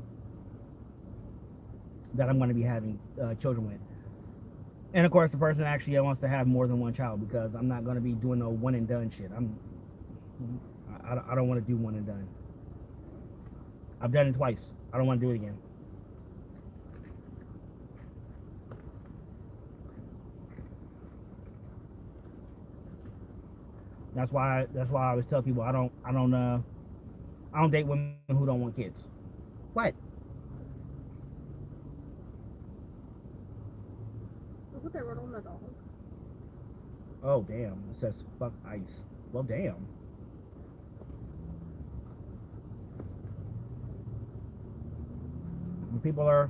I'm going to be having children with. And of course, the person actually wants to have more than one child because I'm not going to be doing no one and done shit. I don't want to do one and done. I've done it twice. I don't want to do it again. That's why I always tell people I don't date women who don't want kids. What? Look what they wrote on the dog. Oh damn! It says fuck ice. Well damn. People are,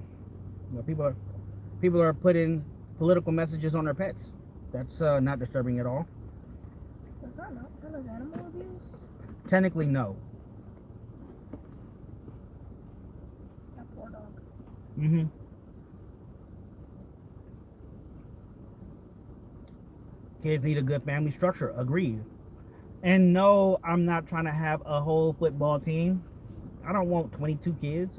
people are putting political messages on their pets. That's not disturbing at all. Is that not kind of animal abuse? Technically, no. That poor dog. Mm-hmm. Kids need a good family structure. Agreed. And no, I'm not trying to have a whole football team. I don't want 22 kids.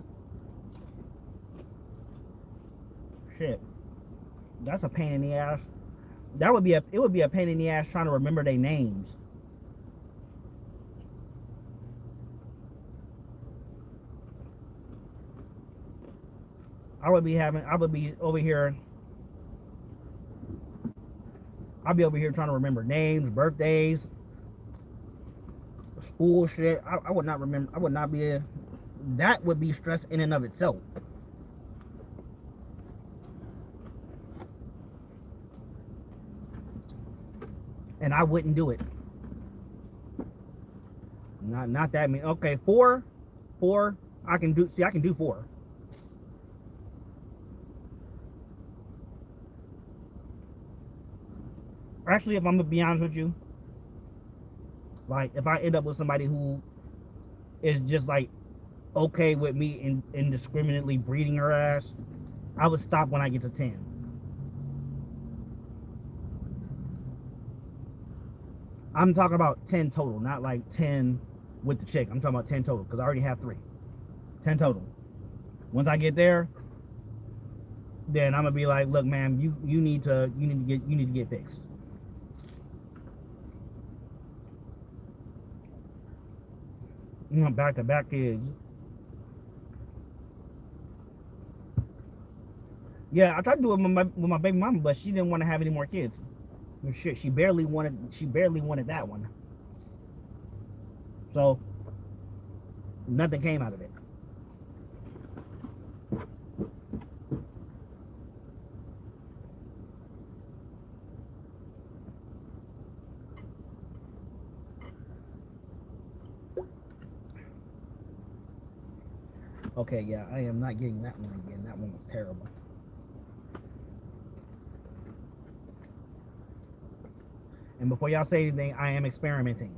Shit. That's a pain in the ass. It would be a pain in the ass trying to remember their names. I would be over here. I'll be over here trying to remember names, birthdays, school shit. I would not remember. I would not be. That would be stress in and of itself. And I wouldn't do it. Not that many. Okay, four. I can do. See, I can do 4. Actually, if I'm gonna be honest with you, like if I end up with somebody who is just like okay with me indiscriminately breeding her ass, I would stop when I get to 10. I'm talking about 10 total, not like 10 with the chick. I'm talking about 10 total because I already have 3. 10 total. Once I get there, then I'm gonna be like, look, man, you need to get fixed. You know, back to back kids. Yeah, I tried to do it with my baby mama, but she didn't want to have any more kids. Shit, she barely wanted that one. So nothing came out of it. Okay, yeah, I am not getting that one again. That one was terrible. And before y'all say anything, I am experimenting.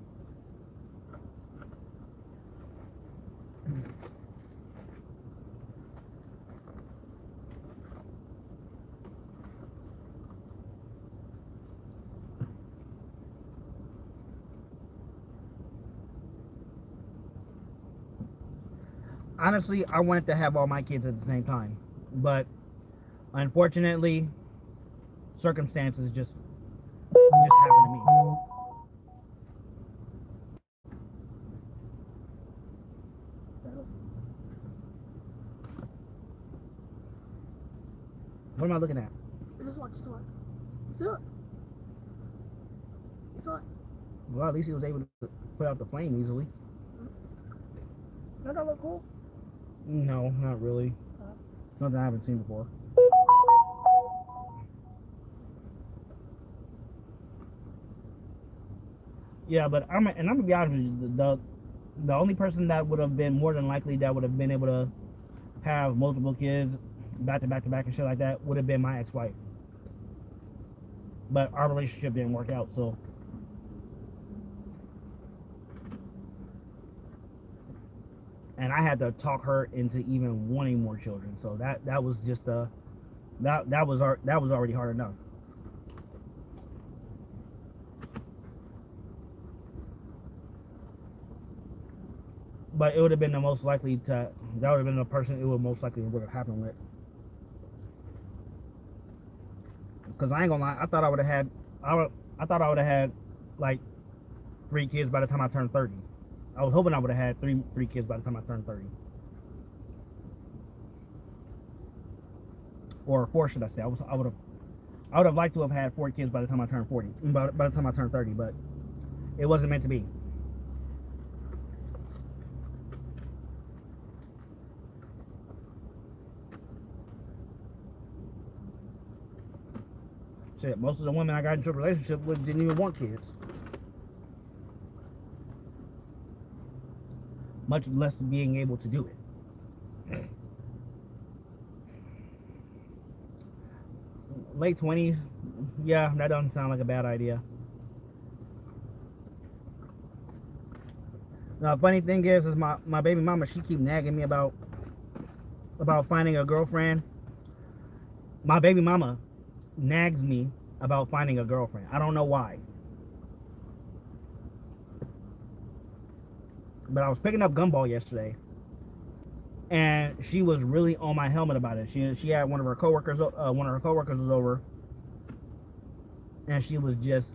Honestly, I wanted to have all my kids at the same time, but unfortunately, circumstances just happened to me. What am I looking at? Just watch the one. See it? You saw it? Well, at least he was able to put out the flame easily. Doesn't that look cool? No, not really. Nothing I haven't seen before. Yeah, but I'm gonna be honest with you. The only person that would have been more than likely that would have been able to have multiple kids back to back and shit like that would have been my ex-wife. But our relationship didn't work out, so. And I had to talk her into even wanting more children, so that was just that was already hard enough. But it would have been the most likely to. That would have been the person it would most likely would have happened with. Cause I ain't gonna lie, I thought I would have had. I thought I would have had like 3 kids by the time I turned 30. I was hoping I would have had three kids by the time I turned 30. Or 4, should I say? I would have liked to have had 4 kids by the time I turned 40. By the time I turned 30, but it wasn't meant to be. Shit, most of the women I got into a relationship with didn't even want kids. Much less being able to do it. Late 20s, yeah, that doesn't sound like a bad idea. Now, funny thing is my baby mama, she keep nagging me about finding a girlfriend. My baby mama nags me about finding a girlfriend. I don't know why. But I was picking up Gumball yesterday, and she was really on my helmet about it. She had one of her coworkers was over, and she was just,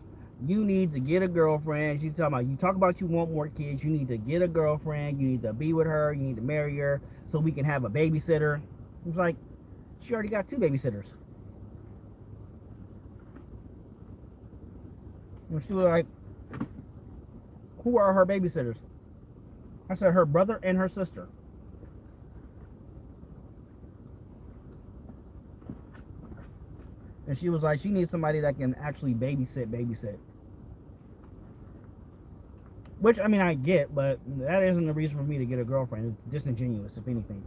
you need to get a girlfriend. She's talking about, you talk about you want more kids, you need to get a girlfriend, you need to be with her, you need to marry her so we can have a babysitter. I was like, she already got 2 babysitters. And she was like, who are her babysitters? I said, her brother and her sister. And she was like, she needs somebody that can actually babysit. Which, I mean, I get, but that isn't the reason for me to get a girlfriend. It's disingenuous, if anything.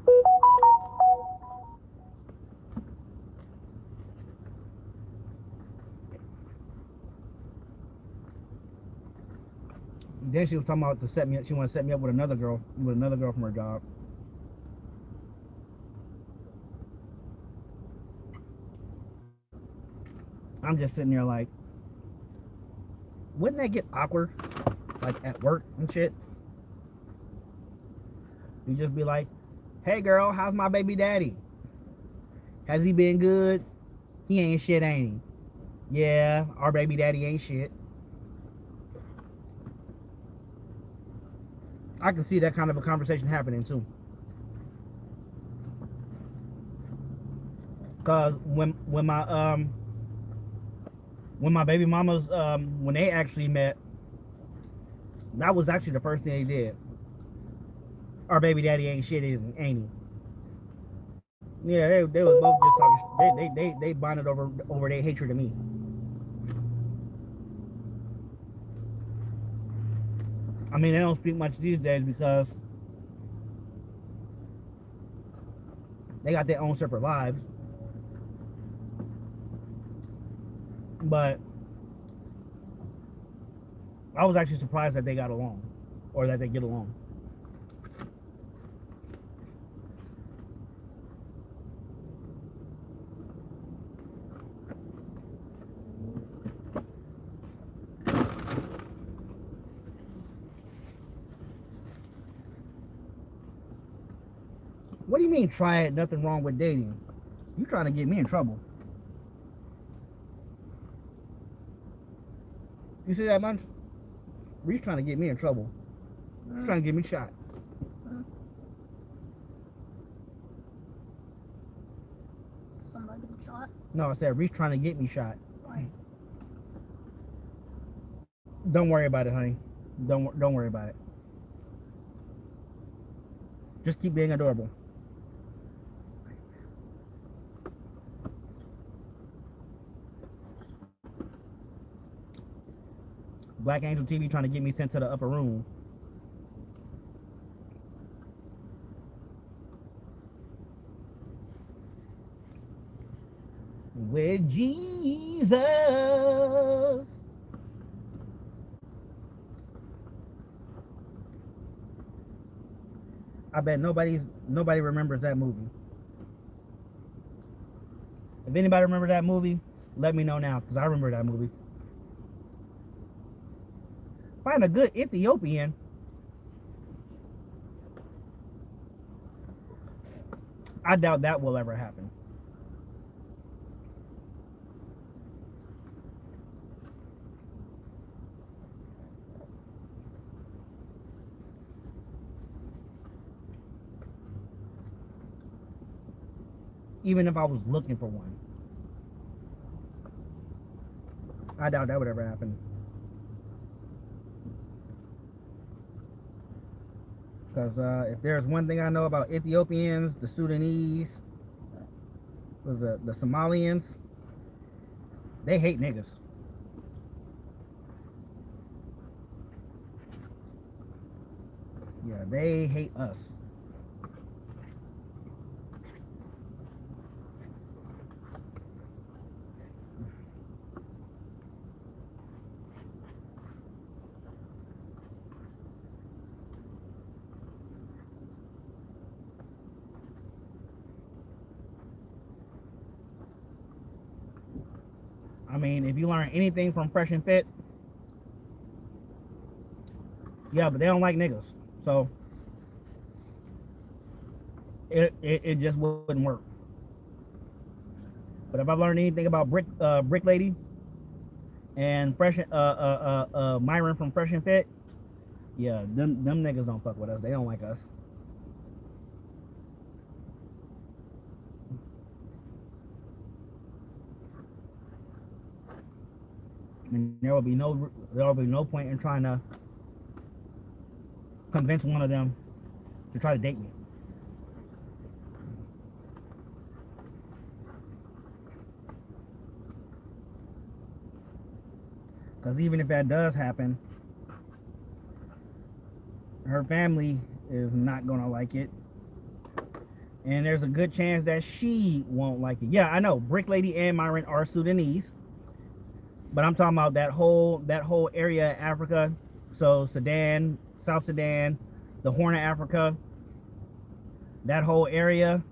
Then she was talking about she wanted to set me up with another girl from her job. I'm just sitting there like, wouldn't that get awkward? Like at work and shit? You just be like, hey girl, how's my baby daddy? Has he been good? He ain't shit, ain't he? Yeah, our baby daddy ain't shit. I can see that kind of a conversation happening too. Cause when my baby mamas when they actually met, that was actually the first thing they did. Our baby daddy ain't shit, ain't he? Yeah, they was both just talking. They bonded over their hatred of me. I mean, they don't speak much these days because they got their own separate lives. But I was actually surprised that they got along, or that they get along. What do you mean, try it? Nothing wrong with dating. You trying to get me in trouble. You see that, Munch? Reese trying to get me in trouble. He's trying to get me shot. Somebody shot? No, I said Reese trying to get me shot. Why? Don't worry about it, honey. Don't worry about it. Just keep being adorable. Black Angel TV trying to get me sent to the upper room. With Jesus. I bet nobody remembers that movie. If anybody remember that movie, let me know now, because I remember that movie. Find a good Ethiopian. I doubt that will ever happen. Even if I was looking for one, I doubt that would ever happen. Because if there's one thing I know about Ethiopians, the Sudanese, the Somalians, they hate niggas. Yeah, they hate us. I mean, if you learn anything from Fresh and Fit, yeah, but they don't like niggas, so it just wouldn't work. But if I learned anything about Brick Lady and Myron from Fresh and Fit, yeah, them niggas don't fuck with us. They don't like us. And there will be no point in trying to convince one of them to try to date me. Because even if that does happen, her family is not gonna like it, and there's a good chance that she won't like it. Yeah, I know Brick Lady and Myron are Sudanese, but I'm talking about that whole area of Africa. So Sudan, South Sudan, the Horn of Africa, that whole area,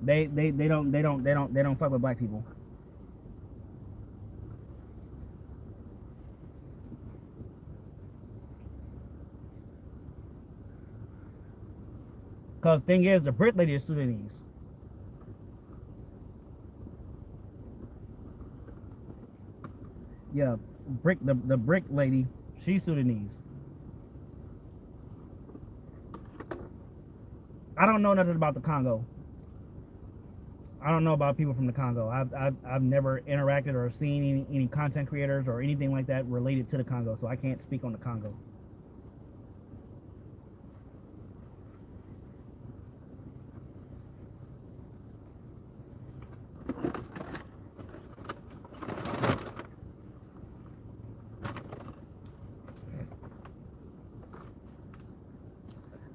they don't fuck with black people. Cause thing is, the Brick Lady is Sudanese. Yeah, the Brick Lady, she's Sudanese. I don't know nothing about the Congo. I don't know about people from the Congo. I've never interacted or seen any content creators or anything like that related to the Congo, so I can't speak on the Congo.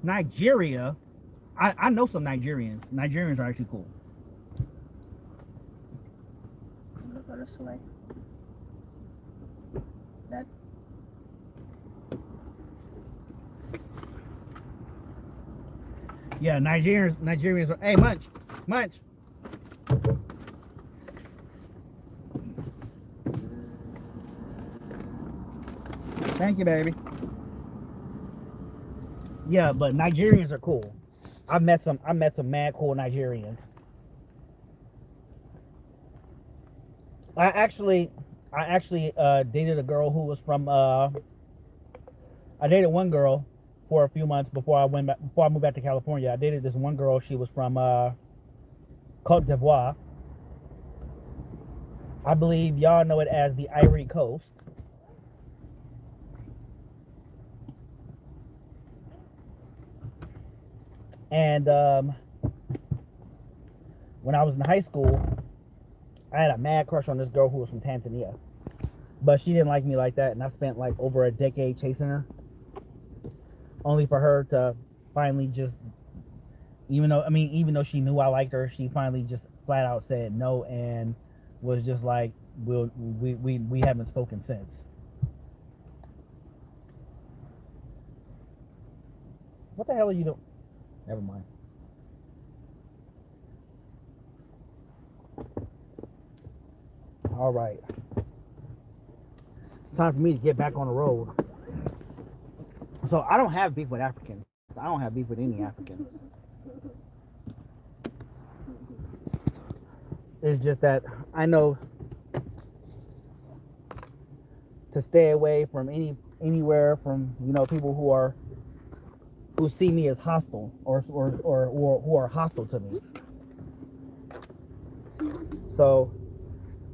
Nigeria, I know some Nigerians. Nigerians are actually cool. Go this way. That. Yeah, Nigerians are. Hey, Munch. Thank you, baby. Yeah, but Nigerians are cool. I met some mad cool Nigerians. I actually dated a girl who was from I dated one girl for a few months before I moved back to California. I dated this one girl. She was from Cote d'Ivoire. I believe y'all know it as the Ivory Coast. And when I was in high school, I had a mad crush on this girl who was from Tanzania. But she didn't like me like that, and I spent like over a decade chasing her. Only for her to finally just, even though she knew I liked her, she finally just flat out said no and was just like, we haven't spoken since. What the hell are you doing? Never mind. All right. It's time for me to get back on the road. So I don't have beef with Africans. I don't have beef with any Africans. It's just that I know to stay away from anywhere from people who see me as hostile or who are hostile to me. So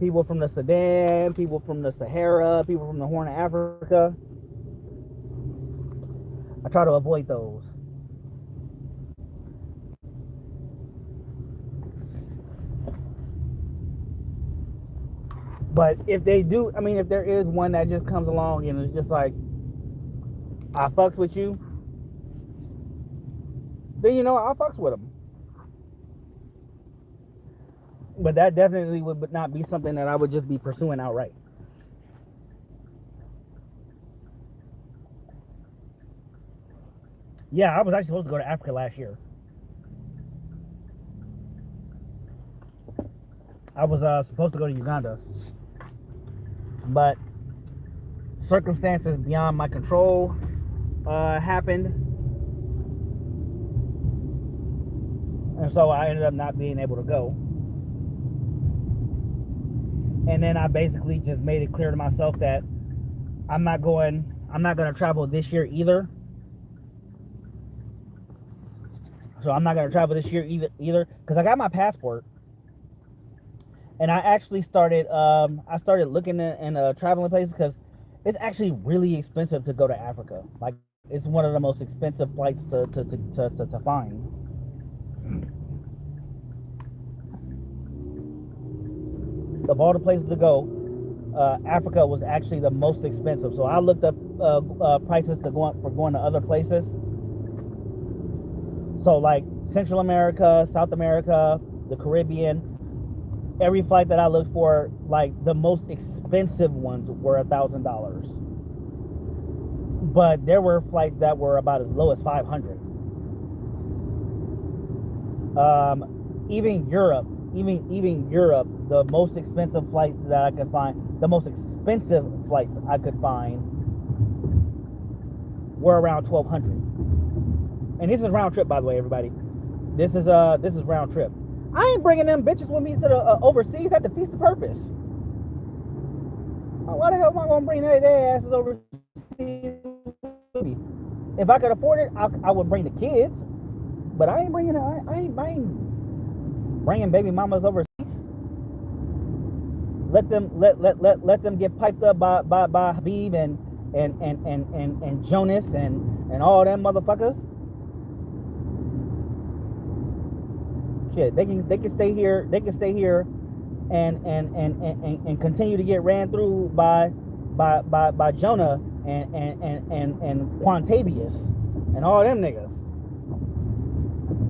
people from the Sudan, people from the Sahara, people from the Horn of Africa, I try to avoid those. But if they do, I mean, if there is one that just comes along and it's just like, I fucks with you, then I fucks with them. But that definitely would not be something that I would just be pursuing outright. Yeah, I was actually supposed to go to Africa last year. I was supposed to go to Uganda, but circumstances beyond my control happened, and so I ended up not being able to go. And then I basically just made it clear to myself that I'm not going to travel this year either. So I'm not going to travel this year either because I got my passport. And I actually started looking in traveling places because it's actually really expensive to go to Africa. Like, it's one of the most expensive flights to find. Of all the places to go, Africa was actually the most expensive. So I looked up prices for going to other places. So like Central America, South America, the Caribbean. Every flight that I looked for, like the most expensive ones were $1,000. But there were flights that were about as low as 500. Even Europe, the most expensive flights that I could find, the most expensive flights I could find were around 1,200. And this is round trip, by the way, everybody. This is round trip. I ain't bringing them bitches with me to the overseas. That defeats the purpose. Why the hell am I gonna bring their asses overseas with me? If I could afford it, I would bring the kids. But I ain't bringing baby mamas overseas. Let them get piped up by Habib and Jonas and all them motherfuckers. Shit, they can stay here. They can stay here, and continue to get ran through by Jonah and Quantavious and all them niggas.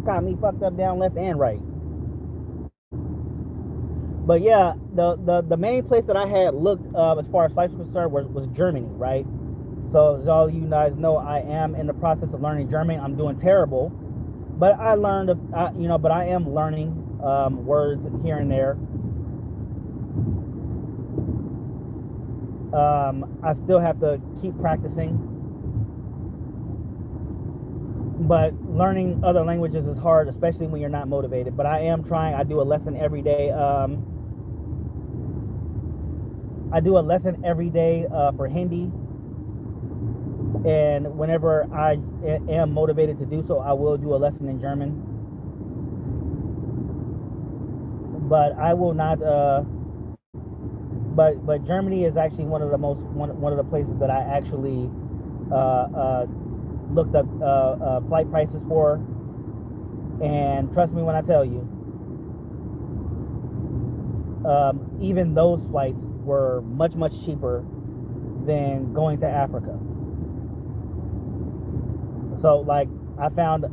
Got me fucked up down left and right. But yeah, the main place that I had looked as far as flights were concerned was Germany, right? So as all you guys know, I am in the process of learning German. I'm doing terrible. But I learned, but I am learning words here and there. I still have to keep practicing. But learning other languages is hard, especially when you're not motivated. But I am trying. I do a lesson every day. For Hindi. And whenever I am motivated to do so, I will do a lesson in German. But I will not. But Germany is actually one of the places that I actually looked up flight prices for. And trust me when I tell you, even those flights were much cheaper than going to Africa. So like I found the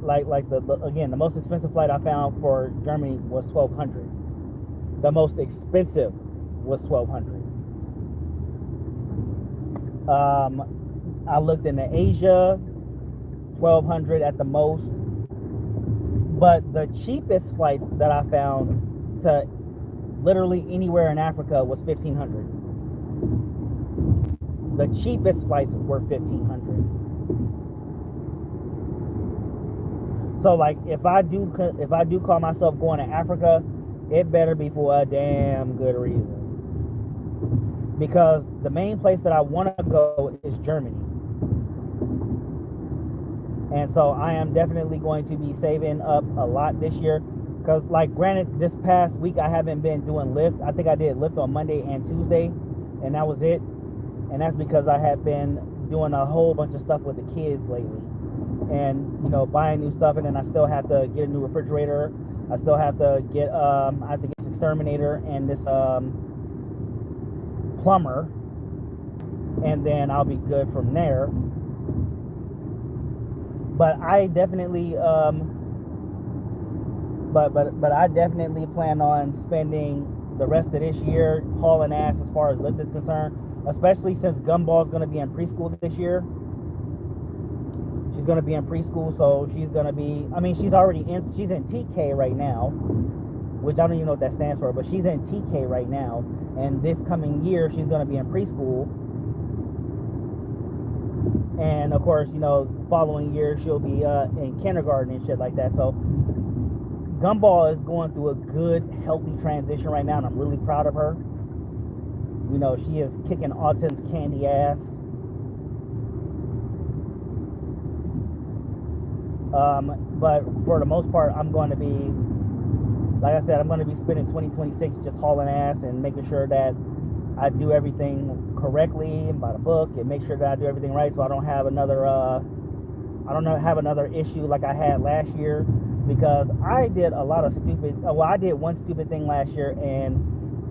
most expensive flight I found for Germany was 1,200. The most expensive was 1,200. I looked into Asia, 1,200 at the most. But the cheapest flights that I found to literally anywhere in Africa was 1,500. The cheapest flights were 1,500. So like if I do call myself going to Africa, it better be for a damn good reason. Because the main place that I want to go is Germany. And so I am definitely going to be saving up a lot this year. Because, like, granted, this past week I haven't been doing Lyft. I think I did Lyft on Monday and Tuesday, and that was it. And that's because I have been doing a whole bunch of stuff with the kids lately. And, you know, buying new stuff, and then I still have to get a new refrigerator. I still have to get, I have to get this exterminator and this, plumber. And then I'll be good from there. But I definitely, but I definitely plan on spending the rest of this year hauling ass as far as Lyft is concerned, especially since Gumball's going to be in preschool this year. She's going to be in preschool, so she's going to be, I mean, she's in TK right now, which I don't even know what that stands for, but she's in TK right now, and this coming year she's going to be in preschool. And of course, you know, following year she'll be in kindergarten and shit like that. So Gumball is going through a good, healthy transition right now, and I'm really proud of her. You know, she is kicking autism's candy ass. But for the most part, I'm going to be, like I said, I'm going to be spending 2026 just hauling ass and making sure that I do everything correctly and by the book, and make sure that I do everything right, so I don't have another issue like I had last year. Because I did a lot of stupid, well, I did one stupid thing last year, and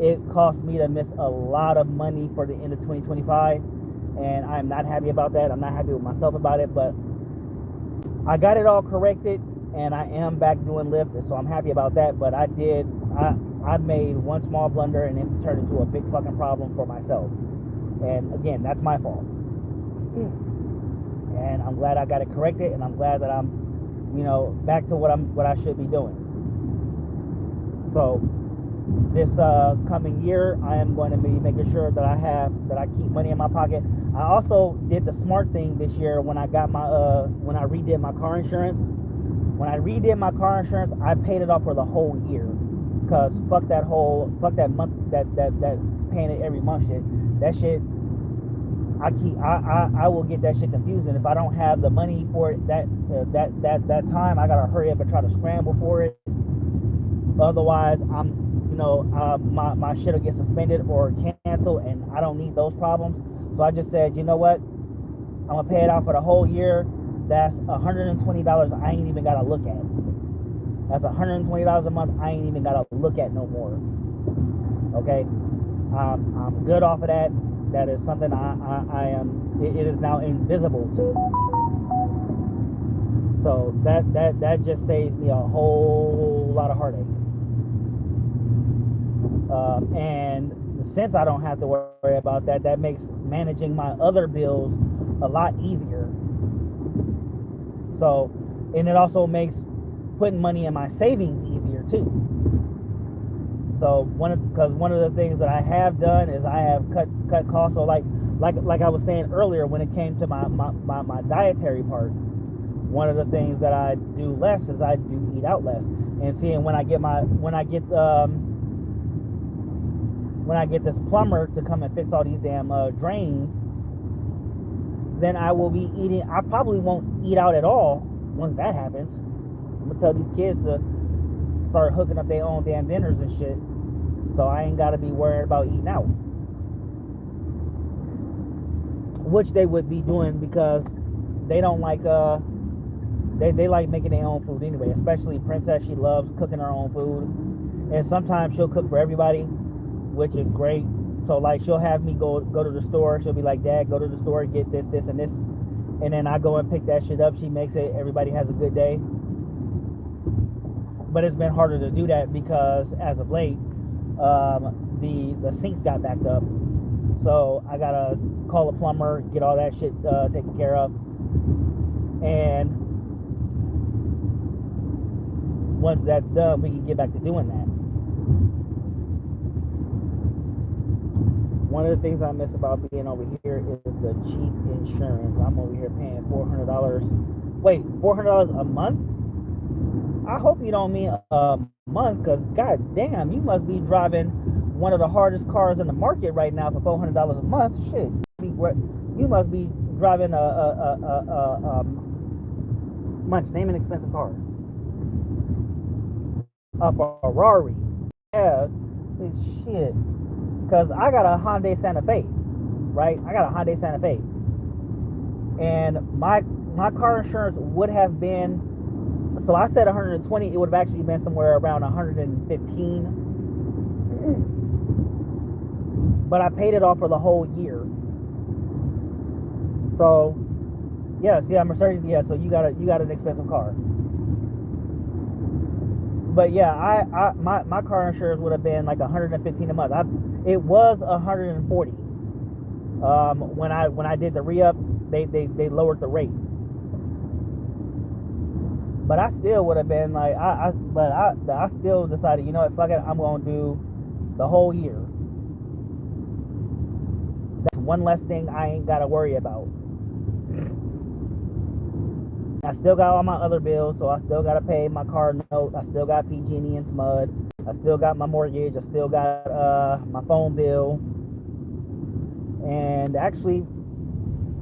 it cost me to miss a lot of money for the end of 2025, and I'm not happy about that. I'm not happy with myself about it, but I got it all corrected, and I am back doing Lyft, so I'm happy about that. But I made one small blunder, and it turned into a big fucking problem for myself. And again, that's my fault. And I'm glad I got it corrected, and I'm glad that I'm, you know, back to what I should be doing. So this coming year, I am going to be making sure that I keep money in my pocket. I also did the smart thing this year when I got my when I redid my car insurance. When I redid my car insurance, I paid it off for the whole year. Cause fuck that month that paying it every month shit. That shit, I will get that shit confused, and if I don't have the money for it that time, I gotta hurry up and try to scramble for it. Otherwise, my shit will get suspended or canceled, and I don't need those problems. So I just said, you know what? I'm gonna pay it out for the whole year. That's $120 I ain't even gotta look at. That's $120 a month I ain't even gotta look at no more. Okay, I'm good off of that. That is something I am. It is now invisible to. So that just saves me a whole lot of heartache. And since I don't have to worry about that, that makes managing my other bills a lot easier. So, and it also makes putting money in my savings easier too. So because one of the things that I have done is I have cut costs. So like I was saying earlier, when it came to my dietary part, one of the things that I do less is I do eat out less. And seeing when I get this plumber to come and fix all these damn drains, then I will be eating. I probably won't eat out at all once that happens. I'm gonna tell these kids to start hooking up their own damn dinners and shit, so I ain't gotta be worried about eating out, which they would be doing because they don't like they like making their own food anyway. Especially Princess, she loves cooking her own food, and sometimes she'll cook for everybody, which is great. So like she'll have me go to the store. She'll be like, Dad, go to the store, get this and this, and then I go and pick that shit up. She makes it, everybody has a good day. But it's been harder to do that because as of late, the sinks got backed up. So I gotta call a plumber, get all that shit taken care of. And once that's done, we can get back to doing that. One of the things I miss about being over here is the cheap insurance. I'm over here paying $400. Wait, $400 a month? I hope you don't mean a month, because god damn, you must be driving one of the hardest cars in the market right now for $400 a month. Shit, you must be driving Munch, name an expensive car. A Ferrari. Yeah, shit. Because I got a Hyundai Santa Fe, right? I got a Hyundai Santa Fe. And my car insurance would have been, so I said 120, it would have actually been somewhere around 115. But I paid it off for the whole year. So, yes, yeah, Mercedes, yeah, so you got an expensive car. But yeah, my car insurance would have been like 115 a month. It was 140. When I did the re-up, they lowered the rate. But I still would have been like, I still decided, you know what, fuck it, I'm gonna do the whole year. That's one less thing I ain't gotta worry about. I still got all my other bills, so I still gotta pay my car note. I still got PG&E and SMUD. I still got my mortgage. I still got my phone bill. And actually,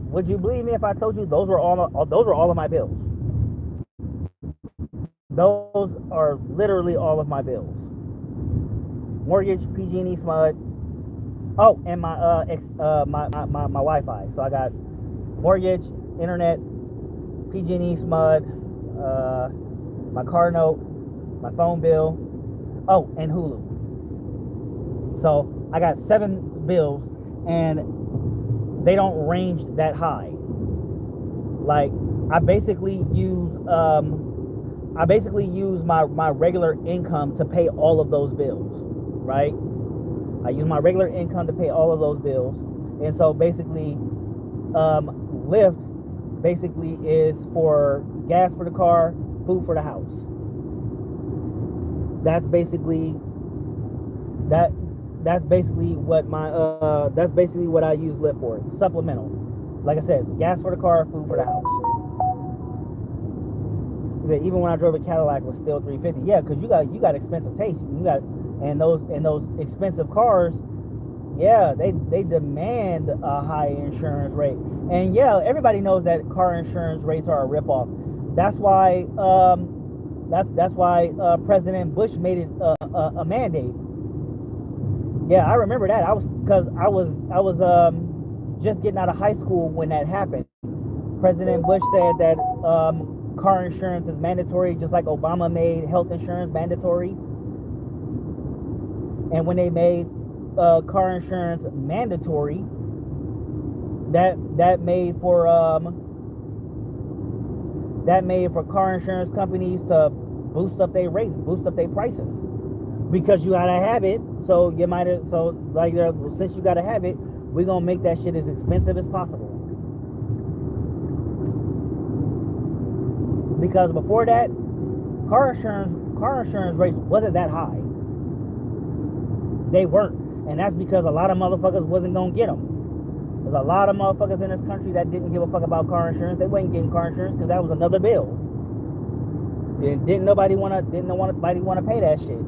would you believe me if I told you those were all of my bills? Those are literally all of my bills. Mortgage, PG&E, SMUD. Oh, and my my Wi-Fi. So I got mortgage, internet, PG&E, SMUD, my car note, my phone bill, oh, and Hulu. So I got 7 bills, and they don't range that high. Like, I basically use my regular income to pay all of those bills, right? I use my regular income to pay all of those bills, and so basically, Lyft basically is for gas for the car, food for the house. That's basically what I use Lyft for. It's supplemental. Like I said, it's gas for the car, food for the house. Even when I drove a Cadillac, it was still $350. Yeah, because you got expensive taste. And those expensive cars, yeah, they demand a high insurance rate. And yeah, everybody knows that car insurance rates are a ripoff. That's why President Bush made it a mandate. Yeah, I remember that. I was just getting out of high school when that happened. President Bush said that car insurance is mandatory, just like Obama made health insurance mandatory. And when they made car insurance mandatory, that made for car insurance companies to boost up their rates, boost up their prices, because you gotta have it. So you might have, since you gotta have it, we're gonna make that shit as expensive as possible. Because before that, car insurance rates wasn't that high. They weren't, and that's because a lot of motherfuckers wasn't gonna get them. There's a lot of motherfuckers in this country that didn't give a fuck about car insurance. They wasn't getting car insurance because that was another bill. And didn't nobody want to pay that shit.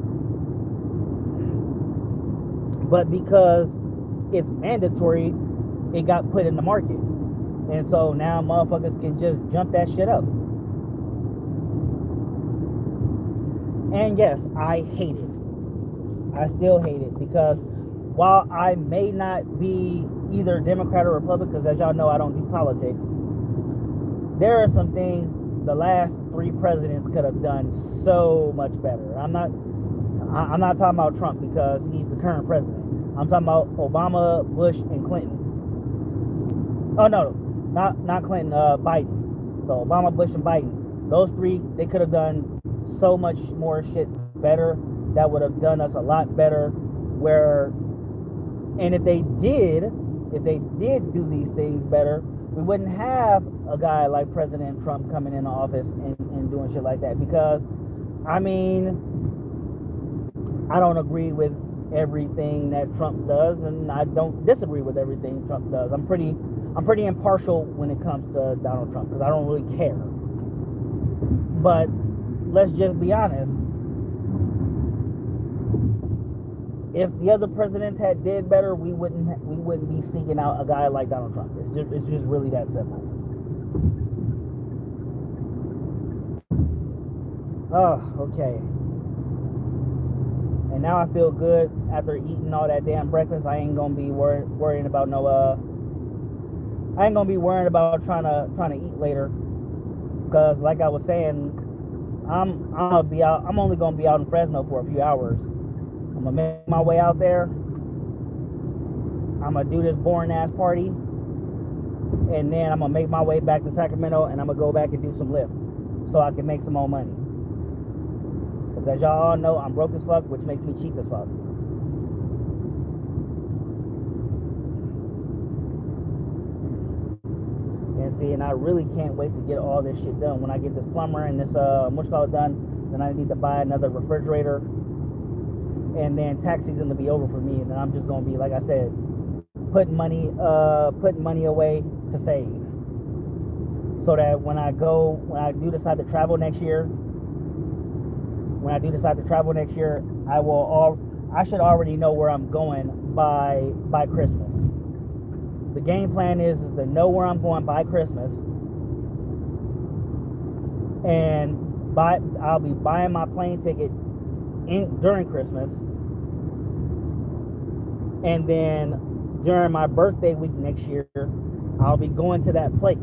But because it's mandatory, it got put in the market, and so now motherfuckers can just jump that shit up. And yes, I hate it. I still hate it, because while I may not be either Democrat or Republican, because as y'all know, I don't do politics, there are some things the last 3 presidents could have done so much better. I'm not talking about Trump, because he's the current president. I'm talking about Obama, Bush, and Clinton. Oh no, not Clinton, Biden. So Obama, Bush, and Biden. Those 3, they could have done so much more shit better. That would have done us a lot better. And if they did do these things better, we wouldn't have a guy like President Trump coming into office and doing shit like that. Because, I mean, I don't agree with everything that Trump does, and I don't disagree with everything Trump does. I'm pretty impartial when it comes to Donald Trump, because I don't really care. But let's just be honest. If the other presidents had did better, we wouldn't be seeking out a guy like Donald Trump. It's just really that simple. Oh, okay. And now I feel good after eating all that damn breakfast. I ain't gonna be worrying about no I ain't gonna be worrying about trying to eat later. Cause like I was saying, I'm only gonna be out in Fresno for a few hours. I'm gonna make my way out there. I'm gonna do this boring ass party, and then I'm gonna make my way back to Sacramento, and I'm gonna go back and do some Lyft, so I can make some more money. Cause as y'all all know, I'm broke as fuck, which makes me cheap as fuck. And see, and I really can't wait to get all this shit done. When I get this plumber and this whatchamacallit done, then I need to buy another refrigerator. And then tax season to be over for me, and then I'm just gonna be, like I said, putting money away to save, so that when I do decide to travel next year, I should already know where I'm going by Christmas. The game plan is to know where I'm going by Christmas, and I'll be buying my plane ticket during Christmas, and then during my birthday week next year, I'll be going to that place.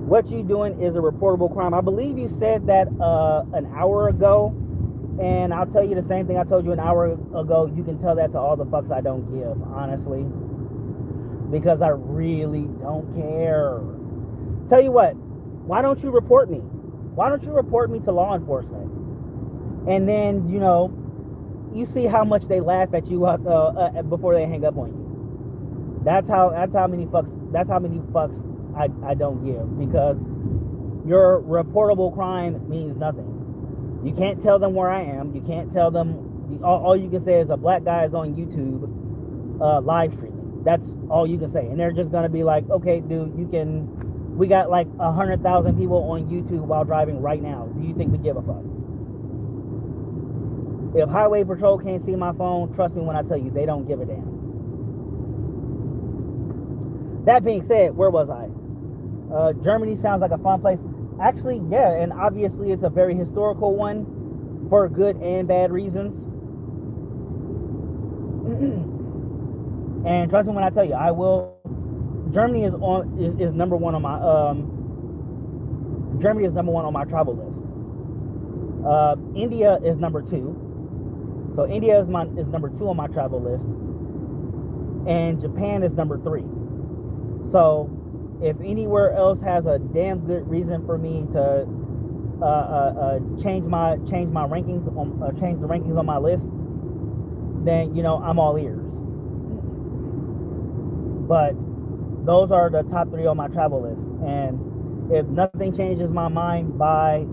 What you doing is a reportable crime. I believe you said that an hour ago, and I'll tell you the same thing I told you an hour ago. You can tell that to all the fucks I don't give, honestly, because I really don't care. Tell you what, why don't you report me? Why don't you report me to law enforcement? And then, you see how much they laugh at you before they hang up on you. That's how many fucks I don't give, because your reportable crime means nothing. You can't tell them where I am. You can't tell them. All you can say is a black guy is on YouTube live streaming. That's all you can say, and they're just gonna be like, okay, dude, we got like 100,000 people on YouTube while driving right now. Do you think we give a fuck? If Highway Patrol can't see my phone, trust me when I tell you, they don't give a damn. That being said, where was I? Germany sounds like a fun place. Actually, yeah, and obviously it's a very historical one for good and bad reasons. And trust me when I tell you, I will. Germany is number one on my travel list. India is number 2. So India is number 2 on my travel list, and Japan is number 3. So if anywhere else has a damn good reason for me to change the rankings on my list, then I'm all ears. But those are the top 3 on my travel list, and if nothing changes my mind by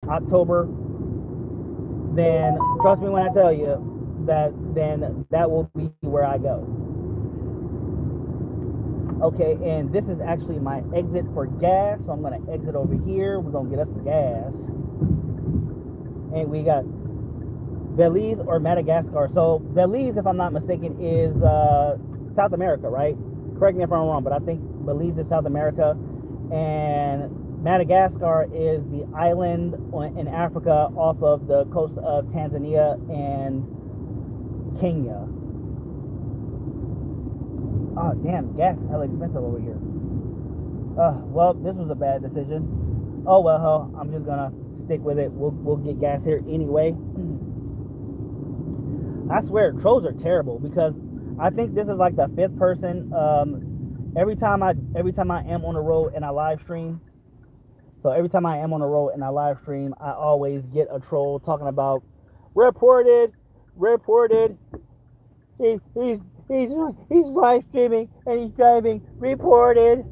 October, then trust me when I tell you that will be where I go. Okay, and this is actually my exit for gas, so I'm gonna exit over here. We're gonna get us some gas, and we got Belize or Madagascar. So Belize, if I'm not mistaken, is South America, right? Correct me if I'm wrong, but I think Belize is South America, and Madagascar is the island in Africa off of the coast of Tanzania and Kenya. Oh, damn, gas is hella expensive over here. Well, this was a bad decision. Oh, well, hell, I'm just gonna stick with it. We'll get gas here anyway. I swear, trolls are terrible, because I think this is like the 5th person. Every time I am on the road and I live stream, I always get a troll talking about reported. He's live streaming and he's driving. Reported.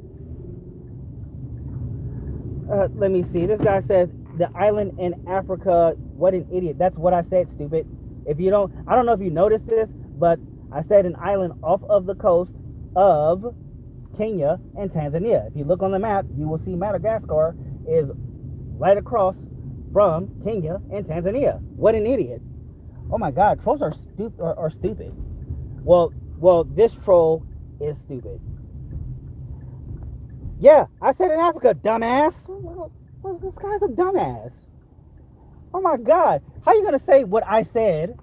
Let me see. This guy says the island in Africa. What an idiot. That's what I said, stupid. I don't know if you noticed this, but I said an island off of the coast of Kenya, and Tanzania. If you look on the map, you will see Madagascar is right across from Kenya and Tanzania. What an idiot. Oh my God, trolls are stupid. Well, this troll is stupid. Yeah, I said in Africa, dumbass. Well, this guy's a dumbass. Oh my God, how you gonna say what I said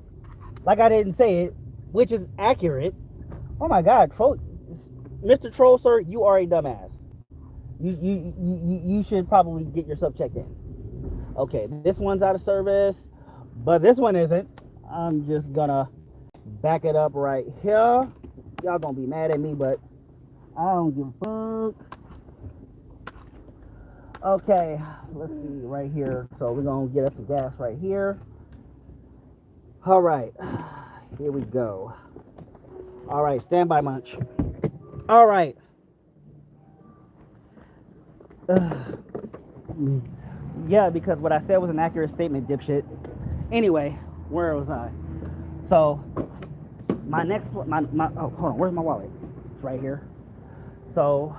like I didn't say it, which is accurate? Oh my God, troll, Mr. Troll, sir, you are a dumbass. You should probably get yourself checked in. Okay, this one's out of service, but this one isn't. I'm just gonna back it up right here. Y'all gonna be mad at me, but I don't give a fuck. Okay, let's see right here. So we're gonna get us some gas right here. All right, here we go. All right, stand by, Munch. All right. Yeah, because what I said was an accurate statement, dipshit. Anyway, where was I? So my next, oh, hold on, where's my wallet? It's right here. So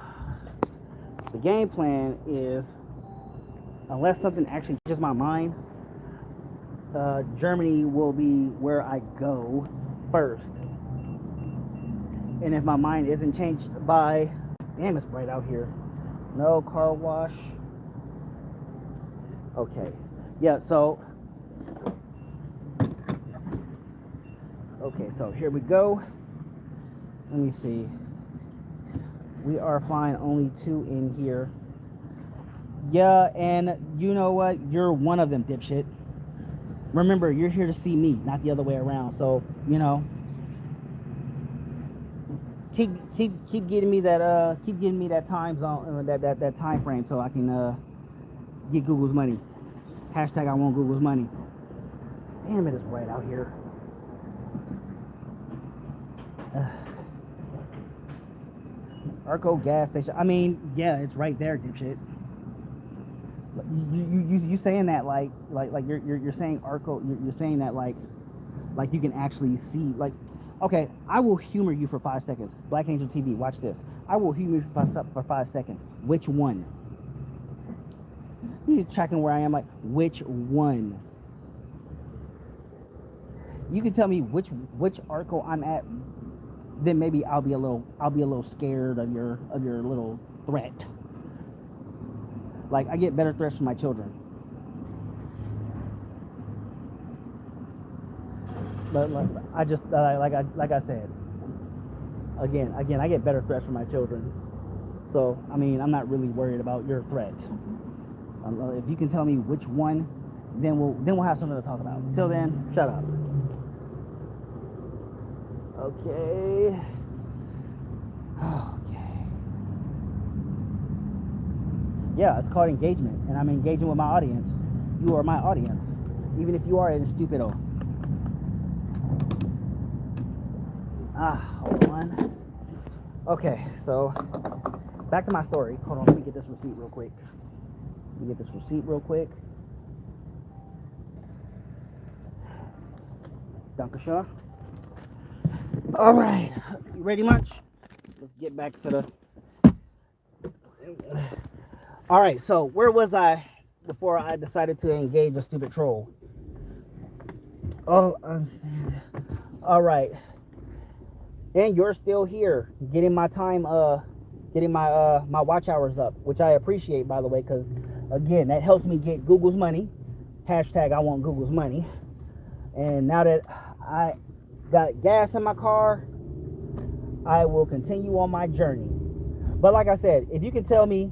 the game plan is, unless something actually changes my mind, Germany will be where I go first. And if my mind isn't changed by, damn, it's bright out here. No car wash. Okay. Yeah, so, okay, so here we go. Let me see. We are fine, only 2 in here. Yeah, and you know what? You're one of them, dipshit. Remember, you're here to see me, not the other way around. So, you know, keep getting me that time zone, that time frame, so I can get Google's money. Hashtag I want Google's money. Damn, it is bright out here. Arco gas station. I mean, yeah, it's right there, dipshit. You saying that like you're saying Arco. You're saying that like you can actually see, like, okay, I will humor you for 5 seconds. Black Angel TV, watch this. I will humor you for 5 seconds. Which one? You're tracking where I am, like, which one? You can tell me which Arco I'm at, then maybe I'll be a little scared of your little threat. Like, I get better threats from my children. But like, I just like I said, again, I get better threats from my children. So I mean, I'm not really worried about your threat. If you can tell me which one, then we'll have something to talk about. Till then, shut up. Okay. Okay. Yeah, it's called engagement, and I'm engaging with my audience. You are my audience, even if you are a stupido. Hold on. Okay, so back to my story. Hold on, let me get this receipt real quick. Dankeschön. All right, you ready, Munch? Let's get back to the. All right, so where was I before I decided to engage a stupid troll? Oh, all right. And you're still here, getting my time, getting my my watch hours up, which I appreciate, by the way, because again, that helps me get Google's money. Hashtag I want Google's money. And now that I got gas in my car, I will continue on my journey. But like I said, if you can tell me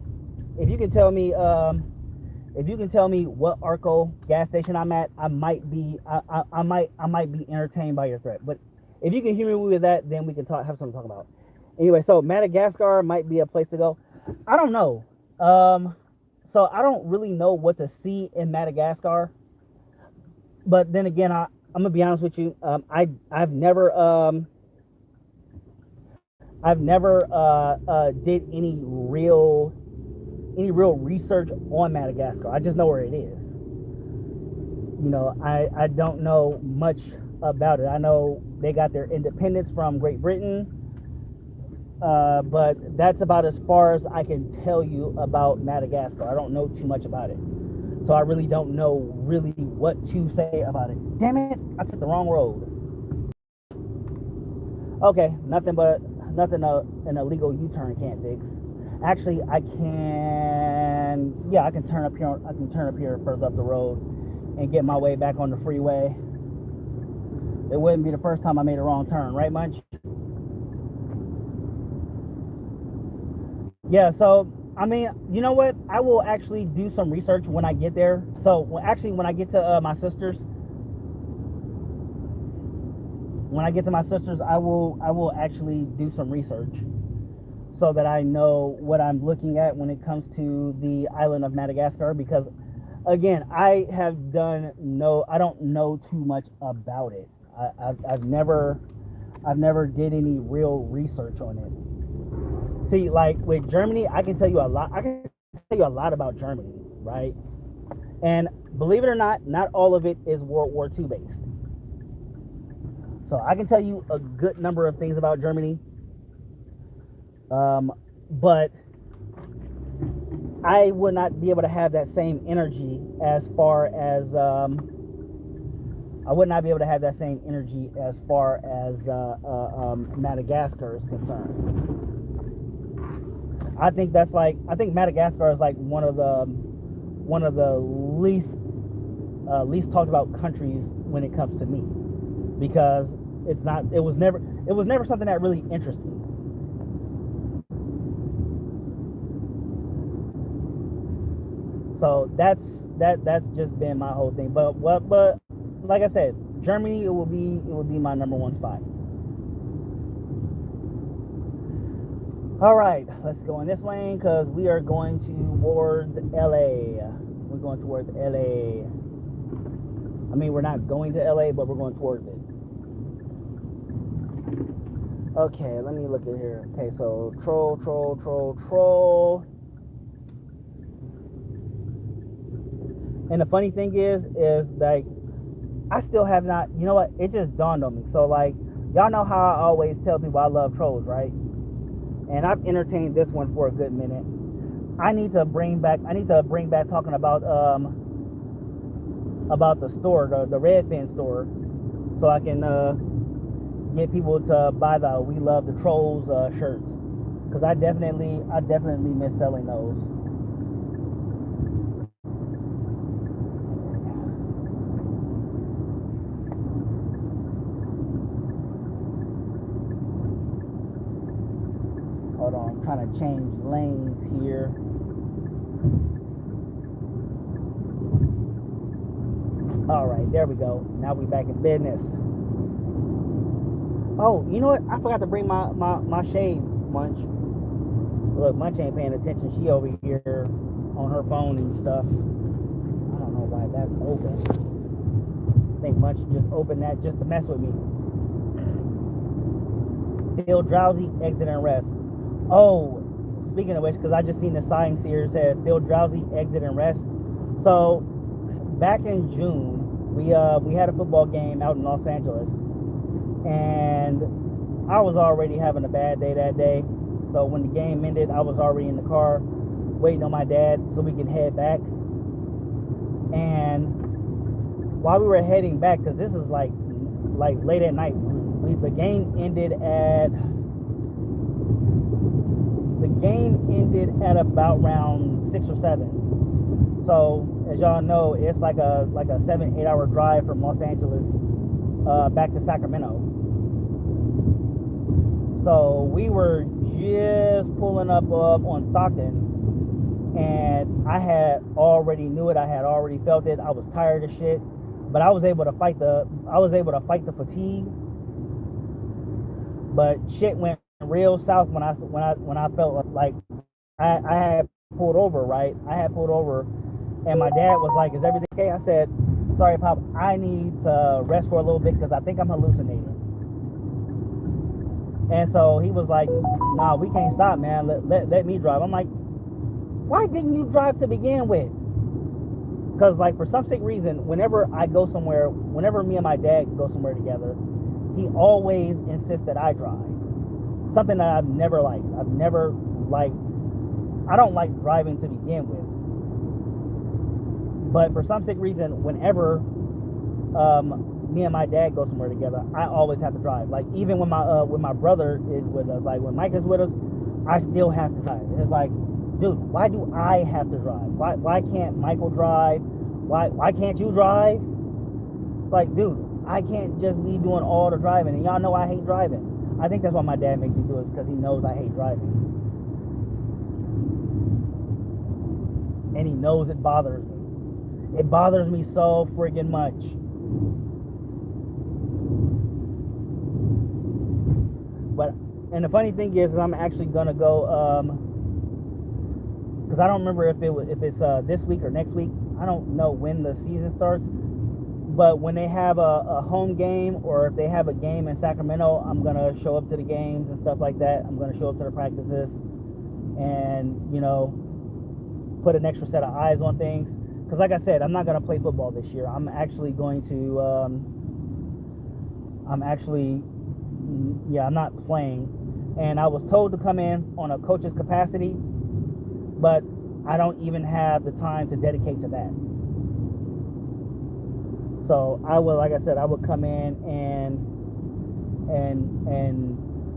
what Arco gas station I'm at, I might be entertained by your threat. But if you can humor me with that, then we can have something to talk about. Anyway, so Madagascar might be a place to go. I don't know. So I don't really know what to see in Madagascar. But then again, I'm gonna be honest with you. I've never did any real research on Madagascar. I just know where it is. You know, I don't know much about it. I know they got their independence from Great Britain, But that's about as far as I can tell you about Madagascar. I don't know too much about it. So I really don't know really what to say about it. Damn it, I took the wrong road. Okay, nothing an illegal U-turn can't fix. Actually, I can turn up here. I can turn up here further up the road and get my way back on the freeway. It wouldn't be the first time I made a wrong turn, right, Munch? Yeah, so I mean, you know what? I will actually do some research when I get there. So when I get to my sister's, I will actually do some research so that I know what I'm looking at when it comes to the island of Madagascar. Because again, I don't know too much about it. I've never did any real research on it. See, like with Germany, I can tell you a lot about Germany, right? And believe it or not all of it is World War II based. So I can tell you a good number of things about Germany. But I would not be able to have that same energy as far as Madagascar is concerned. I think Madagascar is like one of the least talked about countries when it comes to me, because it was never something that really interested me. So that's just been my whole thing. But like I said, Germany, it will be my number one spot. All right, let's go in this lane because we are going towards LA. We're going towards LA. I mean, we're not going to LA, but we're going towards it. Okay, let me look at here. Okay, so troll. And the funny thing is like, I still have not, you know what? It just dawned on me. So like, y'all know how I always tell people I love trolls, right? And I've entertained this one for a good minute. I need to bring back talking about the store, the Redfin store, so I can get people to buy the We Love the Trolls shirts, because I definitely miss selling those. Hold on, I'm trying to change lanes here. All right, there we go. Now we back in business. Oh, you know what? I forgot to bring my shades, Munch. Look, Munch ain't paying attention. She over here on her phone and stuff. I don't know why that's open. I think Munch just opened that just to mess with me. Feel drowsy, exit and rest. Oh, speaking of which, because I just seen the sign here said feel drowsy, exit and rest. So back in June, we had a football game out in Los Angeles, and I was already having a bad day that day. So when the game ended, I was already in the car waiting on my dad so we could head back. And while we were heading back, because this is like late at night, the game ended at about round 6 or 7. So as y'all know, it's like a 7-8 hour drive from Los Angeles back to Sacramento. So we were just pulling up on Stockton, and I had already knew it. I had already felt it. I was tired of shit, but I was able to fight the fatigue. But shit went real south when I felt like I had pulled over, right? I had pulled over, and my dad was like, "Is everything okay?" I said, "Sorry, Pop, I need to rest for a little bit because I think I'm hallucinating." And so he was like, "Nah, we can't stop, man. Let me drive." I'm like, "Why didn't you drive to begin with?" Because like for some sick reason, whenever me and my dad go somewhere together, he always insists that I drive. something that I've never liked. I don't like driving to begin with. But for some sick reason, whenever me and my dad go somewhere together, I always have to drive. Like even when my brother is with us, like when Mike is with us, I still have to drive. It's like, dude, why do I have to drive? Why can't Michael drive? Why can't you drive? Like, dude, I can't just be doing all the driving. And y'all know I hate driving. I think that's why my dad makes me do it, because he knows I hate driving. And he knows it bothers me. It bothers me so friggin' much. But, and the funny thing is I'm actually gonna go, because I don't remember if it's this week or next week. I don't know when the season starts. But when they have a home game, or if they have a game in Sacramento, I'm going to show up to the games and stuff like that. I'm going to show up to the practices and, you know, put an extra set of eyes on things. Because like I said, I'm not going to play football this year. I'm actually going to, I'm not playing. And I was told to come in on a coach's capacity, but I don't even have the time to dedicate to that. So I will, like I said, I would come in and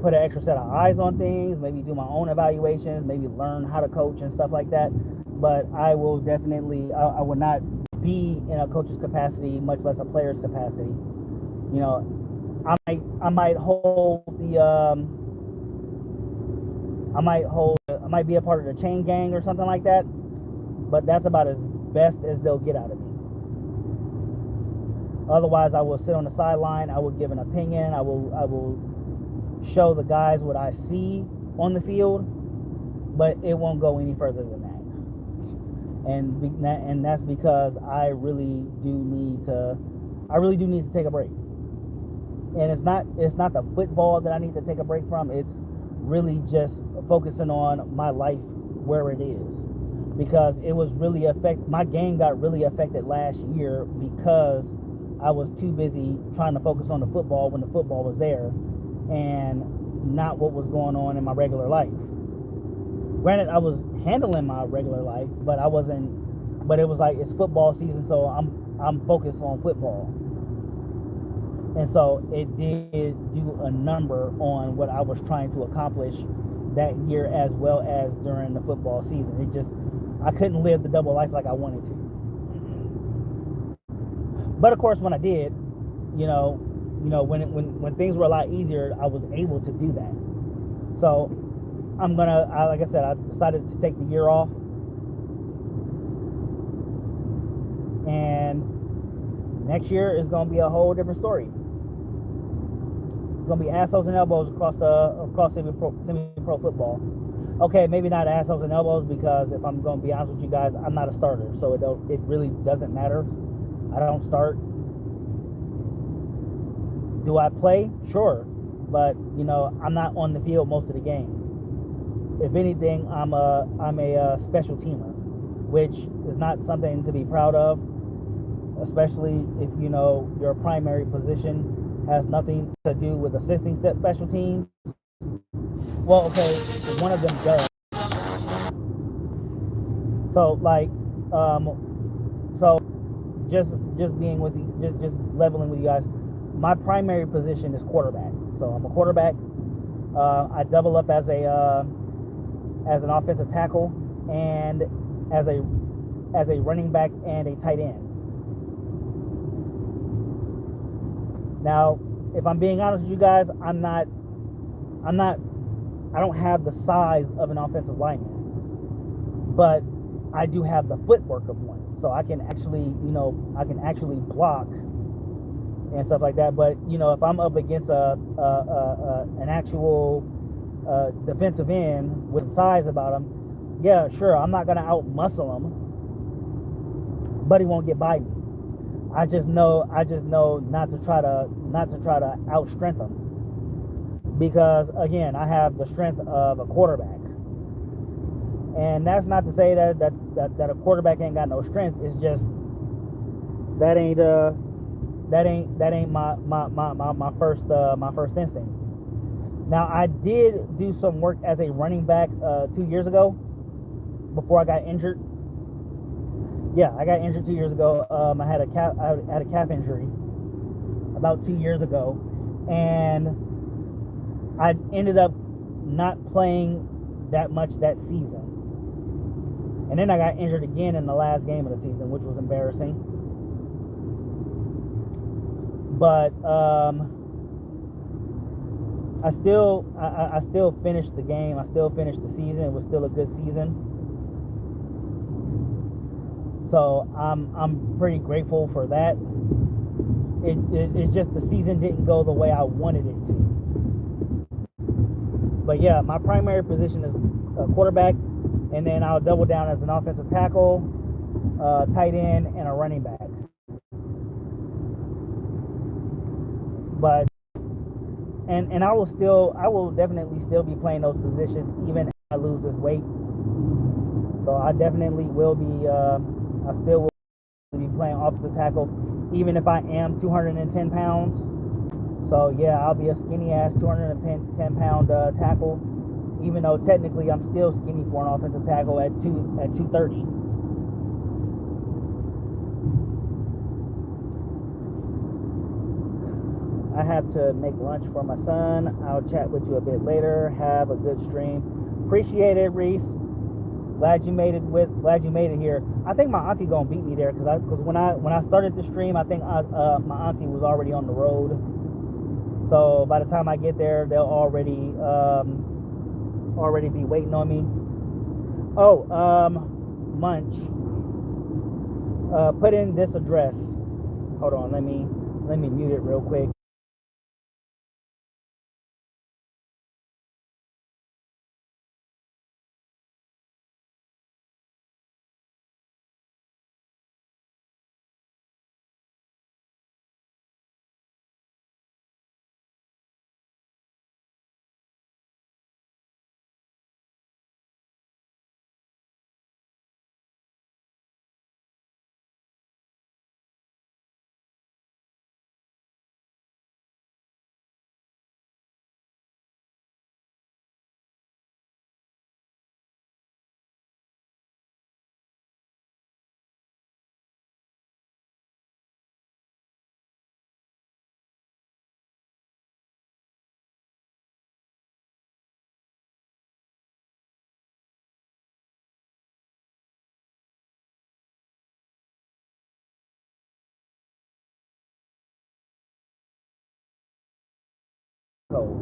put an extra set of eyes on things, maybe do my own evaluations, maybe learn how to coach and stuff like that. But I will definitely, I will not be in a coach's capacity, much less a player's capacity. You know, I might be a part of the chain gang or something like that, but that's about as best as they'll get out of me. Otherwise, I will sit on the sideline. I will give an opinion. I will show the guys what I see on the field, but it won't go any further than that. And that's because I really do need to take a break. And it's not the football that I need to take a break from. It's really just focusing on my life where it is, because it was really my game got really affected last year because I was too busy trying to focus on the football when the football was there, and not what was going on in my regular life. Granted, I was handling my regular life, but I wasn't. But it was like, it's football season, so I'm focused on football, and so it did do a number on what I was trying to accomplish that year, as well as during the football season. I couldn't live the double life like I wanted to. But of course, when I did, when things were a lot easier, I was able to do that. So like I said, I decided to take the year off, and next year is going to be a whole different story. It's going to be assholes and elbows across semi-pro football. Okay, maybe not assholes and elbows, because if I'm going to be honest with you guys, I'm not a starter, so it really doesn't matter. I don't start. Do I play? Sure. But, I'm not on the field most of the game. If anything, I'm a special teamer, which is not something to be proud of, especially if, your primary position has nothing to do with assisting special teams. Well, okay, one of them does. So, just being with you, just leveling with you guys, my primary position is quarterback. So I'm a quarterback. I double up as an offensive tackle, and as a running back and a tight end. Now, if I'm being honest with you guys, I don't have the size of an offensive lineman, but I do have the footwork of one. So I can actually block and stuff like that. But if I'm up against an actual defensive end with size about him, yeah, sure, I'm not gonna out muscle him, but he won't get by me. I just know not to try to out strength him, because again, I have the strength of a quarterback. And that's not to say that a quarterback ain't got no strength. It's just that ain't my first instinct. Now, I did do some work as a running back 2 years ago before I got injured. Yeah, I got injured 2 years ago. I had a calf injury about 2 years ago, and I ended up not playing that much that season. And then I got injured again in the last game of the season, which was embarrassing. But I still finished the game. I still finished the season. It was still a good season. So I'm pretty grateful for that. It's just the season didn't go the way I wanted it to. But yeah, my primary position is a quarterback, and then I'll double down as an offensive tackle, tight end, and a running back. But and I will definitely still be playing those positions even if I lose this weight. So I definitely will be. I still will be playing offensive tackle, even if I am 210 pounds. So yeah, I'll be a skinny ass 210 pound tackle, even though technically I'm still skinny for an offensive tackle at 230. I have to make lunch for my son. I'll chat with you a bit later. Have a good stream. Appreciate it, Reese. Glad you made it here. I think my auntie gonna beat me there because when I started the stream, I think my auntie was already on the road. So by the time I get there, they'll already be waiting on me. Oh, Munch. Put in this address. Hold on, let me mute it real quick. Code.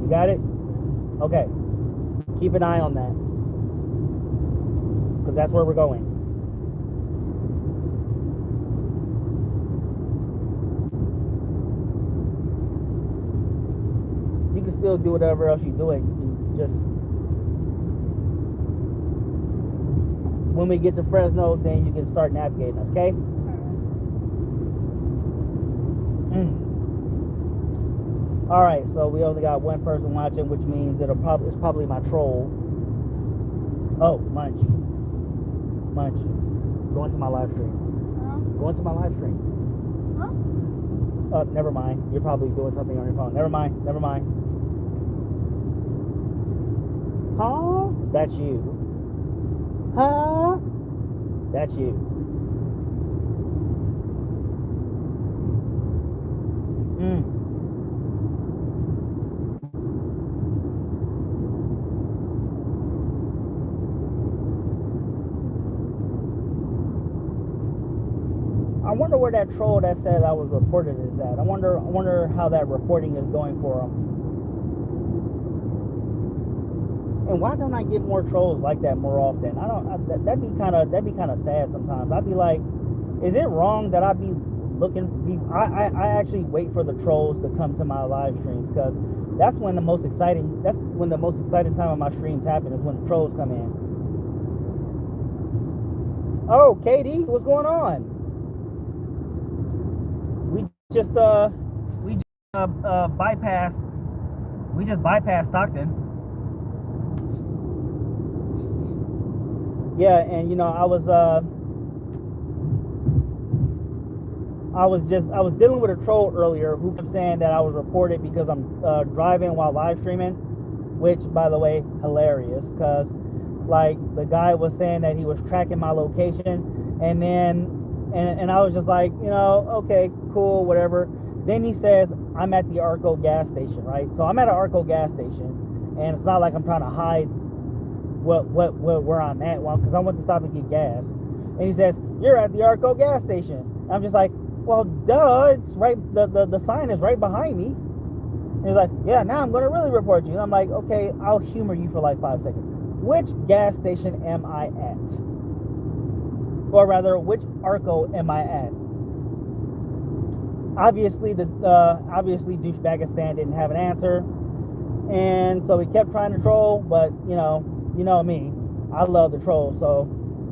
You got it? Okay. Keep an eye on that, because that's where we're going. You can still do whatever else you're doing. You just when we get to Fresno, then you can start navigating us, okay? All right, so we only got one person watching, which means it's probably my troll. Oh, Munch, go into my live stream. Go into my live stream. Huh? Never mind. You're probably doing something on your phone. Never mind. Huh? That's you. Huh? That's you. I wonder where that troll that said I was reported is at. I wonder how that reporting is going for him. And why don't I get more trolls like that more often? That'd be kind of sad sometimes. I'd be like, is it wrong that I be looking? I actually wait for the trolls to come to my live streams, because that's when the most exciting time of my streams happen, is when the trolls come in. Oh, Katie, what's going on? We just bypassed Stockton. Yeah, and I was I was dealing with a troll earlier who kept saying that I was reported because I'm driving while live streaming, which, by the way, hilarious, because like the guy was saying that he was tracking my location, and then and I was just like, you know, okay, cool, whatever. Then he says I'm at the Arco gas station, right? So I'm at an Arco gas station, and it's not like I'm trying to hide where I'm at, well, because I went to stop and get gas. And he says, you're at the Arco gas station. And I'm just like, well, duh, it's right, the sign is right behind me. And he's like, yeah, now I'm going to really report you. And I'm like, okay, I'll humor you for like 5 seconds. Which gas station am I at? Or rather, which Arco am I at? Obviously, obviously douchebagistan didn't have an answer. And so he kept trying to troll, but, you know me, I love the troll. So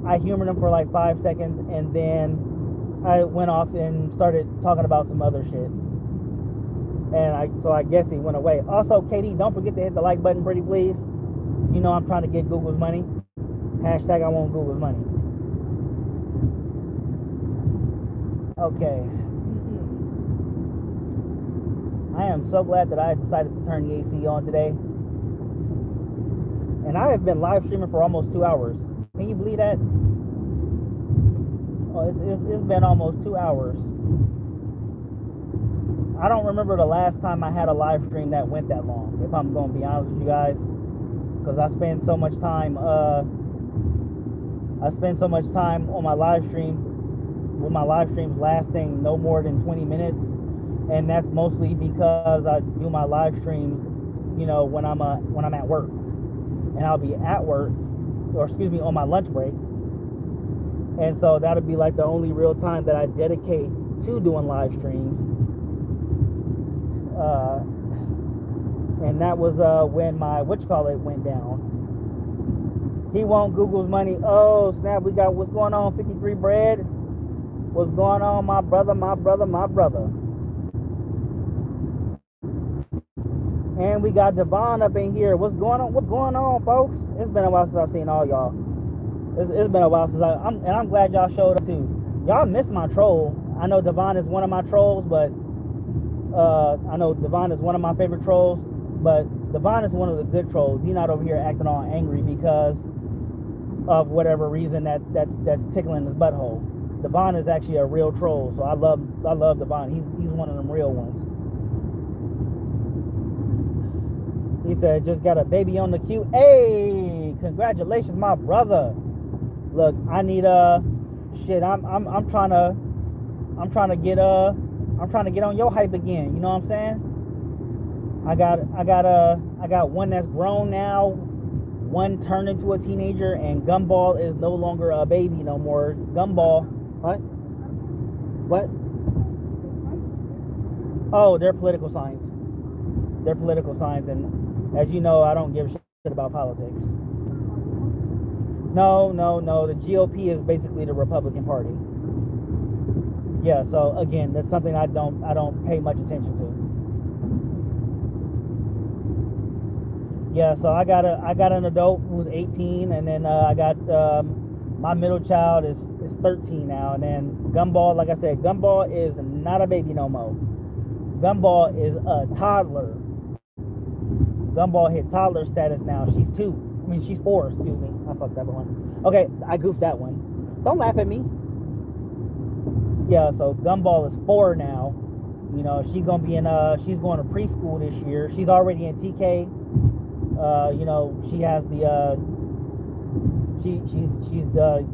I humored him for like 5 seconds, and then I went off and started talking about some other shit. And so I guess he went away. Also, KD, don't forget to hit the like button, pretty please. You know I'm trying to get Google's money. Hashtag I want Google's money. Okay. I am so glad that I decided to turn the AC on today. And I have been live streaming for almost 2 hours. Can you believe that? Oh, it's been almost 2 hours. I don't remember the last time I had a live stream that went that long, if I'm going to be honest with you guys. Because I spend so much time, on my live streams, with my live streams lasting no more than 20 minutes. And that's mostly because I do my live streams, you know, when I'm at work. And I'll be at work, or excuse me, on my lunch break. And so that'll be like the only real time that I dedicate to doing live streams. And that was when my went down. He won't Google's money. Oh snap, we got what's going on, 53 bread? What's going on, my brother? And we got Devon up in here. What's going on, folks? It's been a while since I've seen all y'all. It's been a while since I'm glad y'all showed up too. Y'all missed my troll. I know Devon is one of my trolls, but I know Devon is one of my favorite trolls, but Devon is one of the good trolls. He's not over here acting all angry because of whatever reason that's tickling his butthole. Devon is actually a real troll, so I love Devon. He's one of them real ones. He said, just got a baby on the queue. Hey, congratulations, my brother. Look, I need shit. I'm trying to get on your hype again. You know what I'm saying? I got one that's grown now, one turned into a teenager, and Gumball is no longer a baby no more. Gumball, what? Oh, they're political signs. They're political signs, and as you know, I don't give a shit about politics. No. The GOP is basically the Republican Party. Yeah, so again, that's something I don't pay much attention to. Yeah, so I got an adult who's 18, and then I got my middle child is 13 now, and then Gumball, like I said, Gumball is not a baby no more. Gumball is a toddler. Gumball hit toddler status now. She's 4, excuse me. I fucked that one. Okay, I goofed that one. Don't laugh at me. Yeah, so Gumball is 4 now. You know, she's going to preschool this year. She's already in TK. You know, she has the she's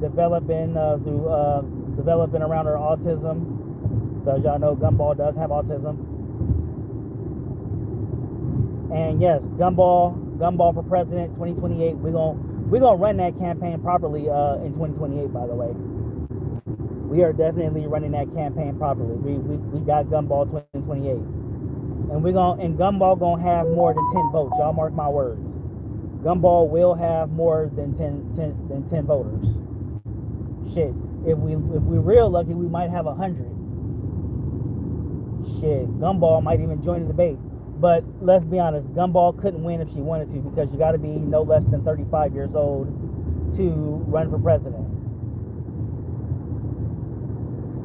developing around her autism. So as y'all know, Gumball does have autism. And yes, Gumball for president 2028. We're gonna run that campaign properly in 2028. By the way, we are definitely running that campaign properly. We got Gumball 2028, and Gumball gonna have more than 10 votes. Y'all mark my words. Gumball will have more than 10 voters. Shit, if we're real lucky, we might have 100. Shit, Gumball might even join the debate. But let's be honest, Gumball couldn't win if she wanted to, because you got to be no less than 35 years old to run for president.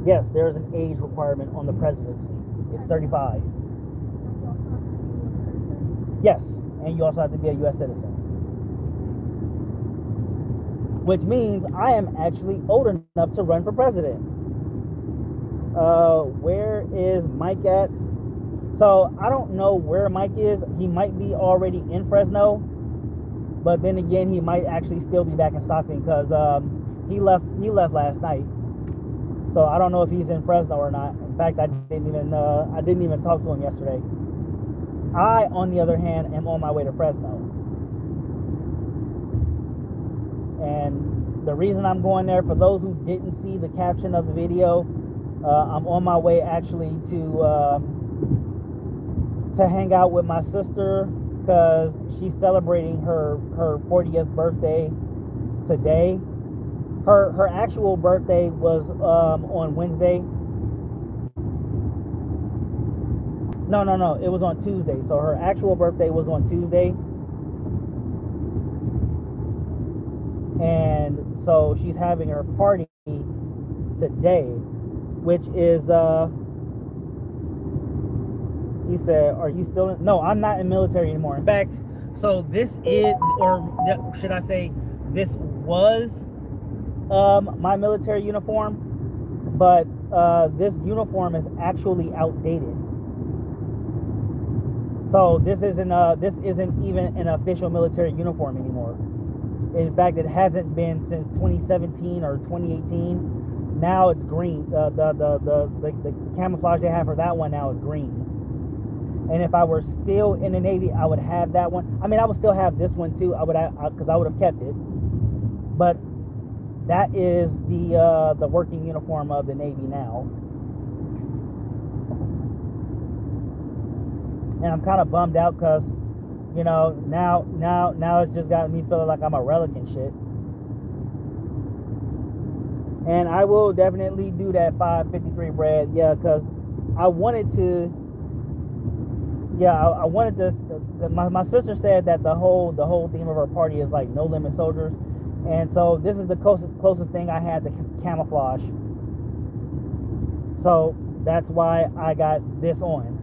Yes, there's an age requirement on the presidency. It's 35. Yes, and you also have to be a U.S. citizen. Which means I am actually old enough to run for president. Where is Mike at? So I don't know where Mike is. He might be already in Fresno, but then again, he might actually still be back in Stockton because he left last night. So I don't know if he's in Fresno or not. In fact, I didn't even talk to him yesterday. I, on the other hand, am on my way to Fresno. And the reason I'm going there, for those who didn't see the caption of the video, I'm on my way actually to hang out with my sister because she's celebrating her 40th birthday today. Her actual birthday was on Wednesday. No, it was on Tuesday. So her actual birthday was on Tuesday. And so she's having her party today, which is he said, are you still in? No, I'm not in military anymore. In fact, so this is, or should I say, this was my military uniform, but this uniform is actually outdated. So this isn't even an official military uniform anymore. In fact, it hasn't been since 2017 or 2018. Now it's green. The camouflage they have for that one now is green. And if I were still in the Navy, I would have that one. I mean, I would still have this one too. Because I would have kept it. But that is the working uniform of the Navy now. And I'm kind of bummed out because, you know, now it's just got me feeling like I'm a relic and shit. And I will definitely do that 553 bread, yeah, because I wanted to. My sister said that the whole theme of her party is like no limit soldiers, and so this is the closest thing I had to camouflage. So that's why I got this on.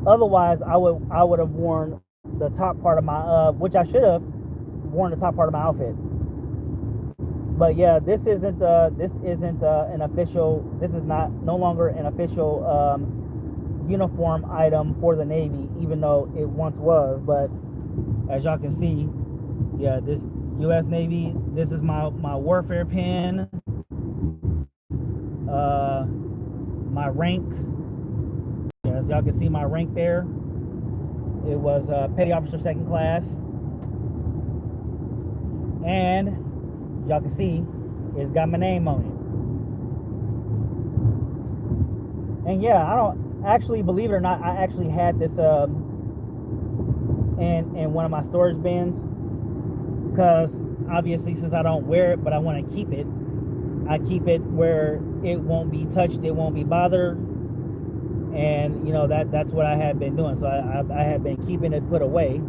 Otherwise, I would have worn the top part of my which I should have worn the top part of my outfit. But yeah, this isn't an official. This is no longer an official uniform item for the Navy, even though it once was. But as y'all can see, yeah, this U.S. Navy. This is my warfare pin. My rank. As y'all can see my rank there, it was Petty Officer 2nd Class. And y'all can see it's got my name on it. And yeah, I don't actually, believe it or not, I actually had this in one of my storage bins, because obviously since I don't wear it but I want to keep it, I keep it where it won't be touched, it won't be bothered. And you know, that's what I had been doing. So I had been keeping it put away.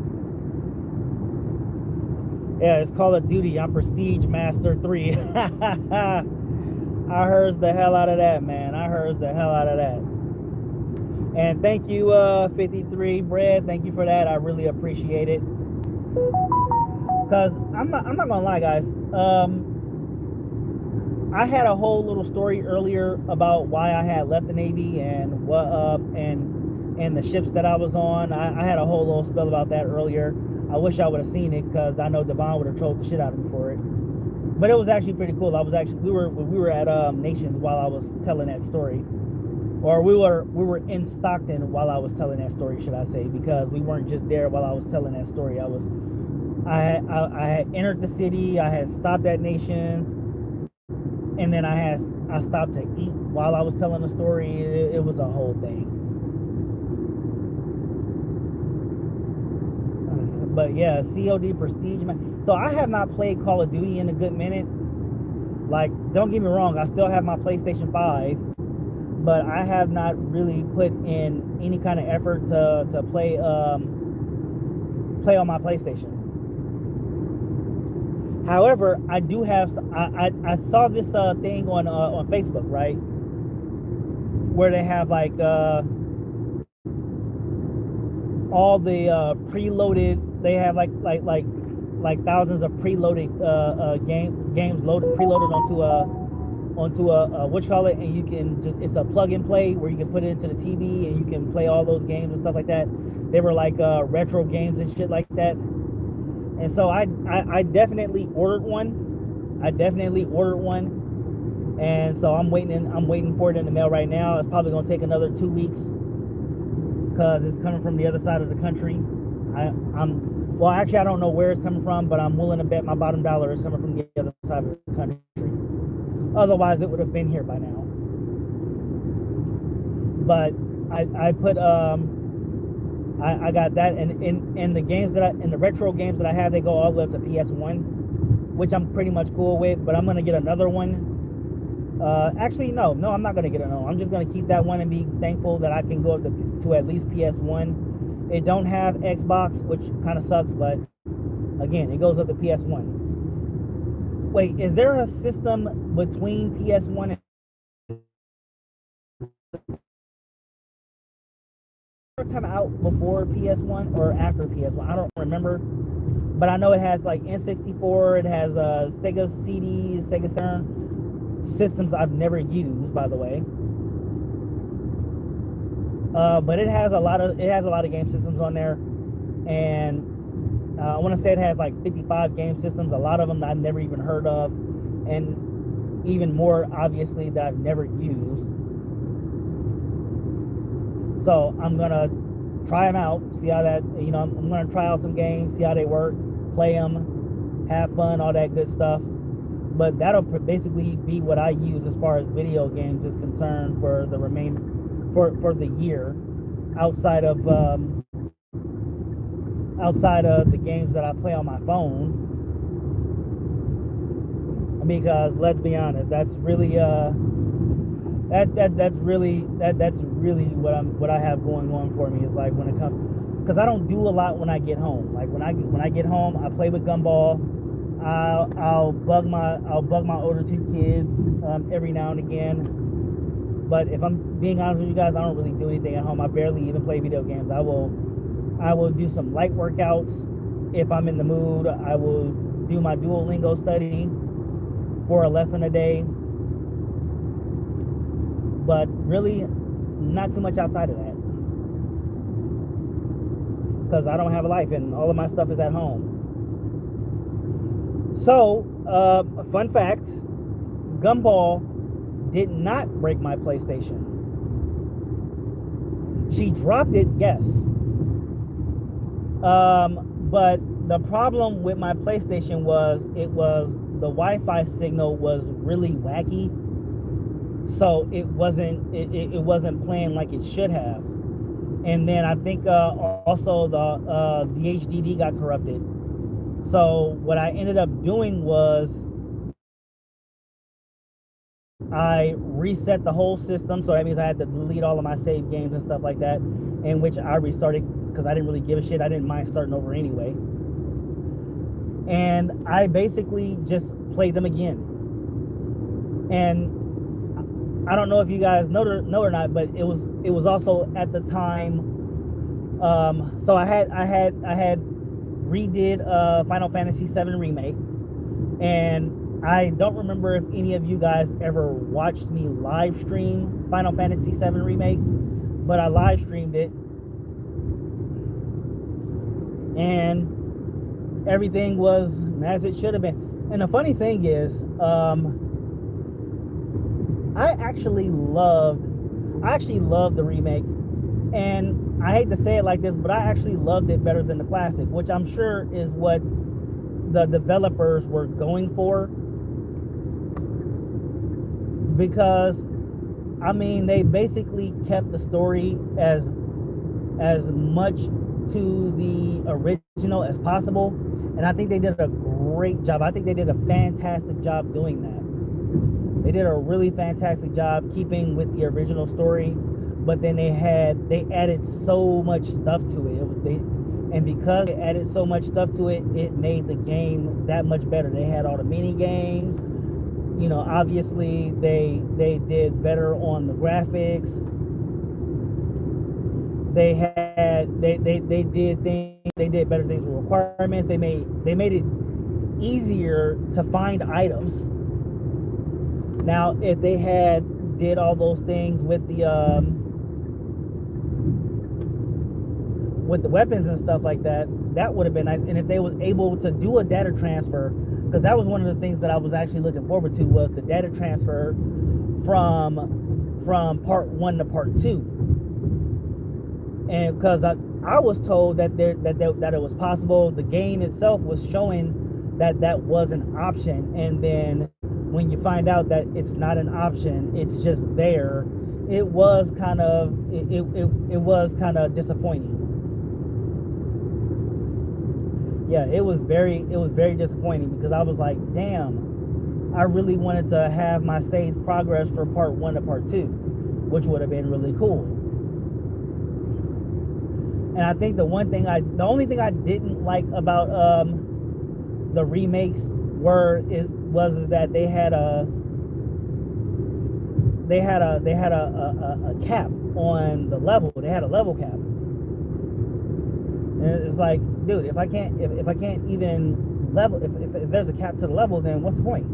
Yeah, it's Call of Duty. I'm Prestige Master 3. I heard the hell out of that, man. I heard the hell out of that. And thank you, 53 Bread. Thank you for that. I really appreciate it. Cause I'm not gonna lie, guys. I had a whole little story earlier about why I had left the Navy and what and the ships that I was on. I had a whole little spill about that earlier. I wish I would have seen it, because I know Devon would have trolled the shit out of me for it. But it was actually pretty cool. We were at Nations while I was telling that story, or we were in Stockton while I was telling that story, should I say? Because we weren't just there while I was telling that story. I had entered the city. I had stopped at Nations. And then I stopped to eat while I was telling the story. It was a whole thing. But yeah, COD Prestige. So I have not played Call of Duty in a good minute. Like, don't get me wrong, I still have my PlayStation 5, but I have not really put in any kind of effort to play on my PlayStation. However, I do have. I saw this thing on Facebook, right, where they have like all the preloaded. They have like thousands of preloaded games preloaded onto a what you call it, and you can just, it's a plug and play where you can put it into the TV and you can play all those games and stuff like that. They were like retro games and shit like that. And so I definitely ordered one. And so I'm waiting for it in the mail right now. It's probably gonna take another 2 weeks because it's coming from the other side of the country. Well, actually, I don't know where it's coming from, but I'm willing to bet my bottom dollar it's coming from the other side of the country. Otherwise, it would have been here by now. But I put I got that, and in the games in the retro games that I have, they go all the way up to PS1, which I'm pretty much cool with. But I'm gonna get another one. Actually, no, I'm not gonna get another one. I'm just gonna keep that one and be thankful that I can go up to at least PS1. It don't have Xbox, which kind of sucks, but again, it goes up to PS1. Wait, is there a system between PS1 and come out before PS1 or after PS1? I don't remember, but I know it has like N64, it has Sega CD, Sega Saturn, systems I've never used, by the way. But it has a lot of game systems on there, and I want to say it has like 55 game systems. A lot of them that I've never even heard of, and even more obviously that I've never used. So I'm gonna try them out, see how that, I'm gonna try out some games, see how they work, play them, have fun, all that good stuff. But that'll basically be what I use as far as video games is concerned for the for the year, outside of the games that I play on my phone. Because let's be honest, that's really that's really what I have going on for me, is like when it comes, because I don't do a lot when I get home. Like when I get home, I play with Gumball. I'll bug my older two kids every now and again. But if I'm being honest with you guys, I don't really do anything at home. I barely even play video games. I will do some light workouts if I'm in the mood. I will do my Duolingo study for a lesson a day. But really, not too much outside of that. Because I don't have a life and all of my stuff is at home. So, fun fact, Gumball did not break my PlayStation. She dropped it, yes. But the problem with my PlayStation was the Wi-Fi signal was really wacky. So it wasn't playing like it should have. And then I think also the HDD got corrupted. So what I ended up doing was I reset the whole system. So that means I had to delete all of my saved games and stuff like that, in which I restarted because I didn't really give a shit. I didn't mind starting over anyway. And I basically just played them again. And I don't know if you guys know or not, but it was also at the time. So I had redid Final Fantasy VII Remake, and I don't remember if any of you guys ever watched me live stream Final Fantasy VII Remake, but I live streamed it, and everything was as it should have been. And the funny thing is, I actually loved the remake, and I hate to say it like this, but I actually loved it better than the classic, which I'm sure is what the developers were going for. Because, I mean, they basically kept the story as much to the original as possible, and I think they did a great job. I think they did a fantastic job doing that. They did a really fantastic job keeping with the original story, but then they added so much stuff to it. And because it added so much stuff to it, it made the game that much better. They had all the mini games. You know, obviously they did better on the graphics. They did things. They did better things with requirements. They made it easier to find items. Now, if they had did all those things with the weapons and stuff like that, that would have been nice. And if they was able to do a data transfer, because that was one of the things that I was actually looking forward to, was the data transfer from part 1 to part 2. And because I was told that that it was possible, the game itself was showing that was an option, and then when you find out that it's not an option, it's just there, it was kind of disappointing. Yeah, it was very disappointing, because I was like, damn, I really wanted to have my saved progress for part 1 to part 2, which would have been really cool. And I think the only thing I didn't like about the remakes was that they had a cap on the level. They had a level cap. And it's like, dude, if I can't even level, if there's a cap to the level, then what's the point?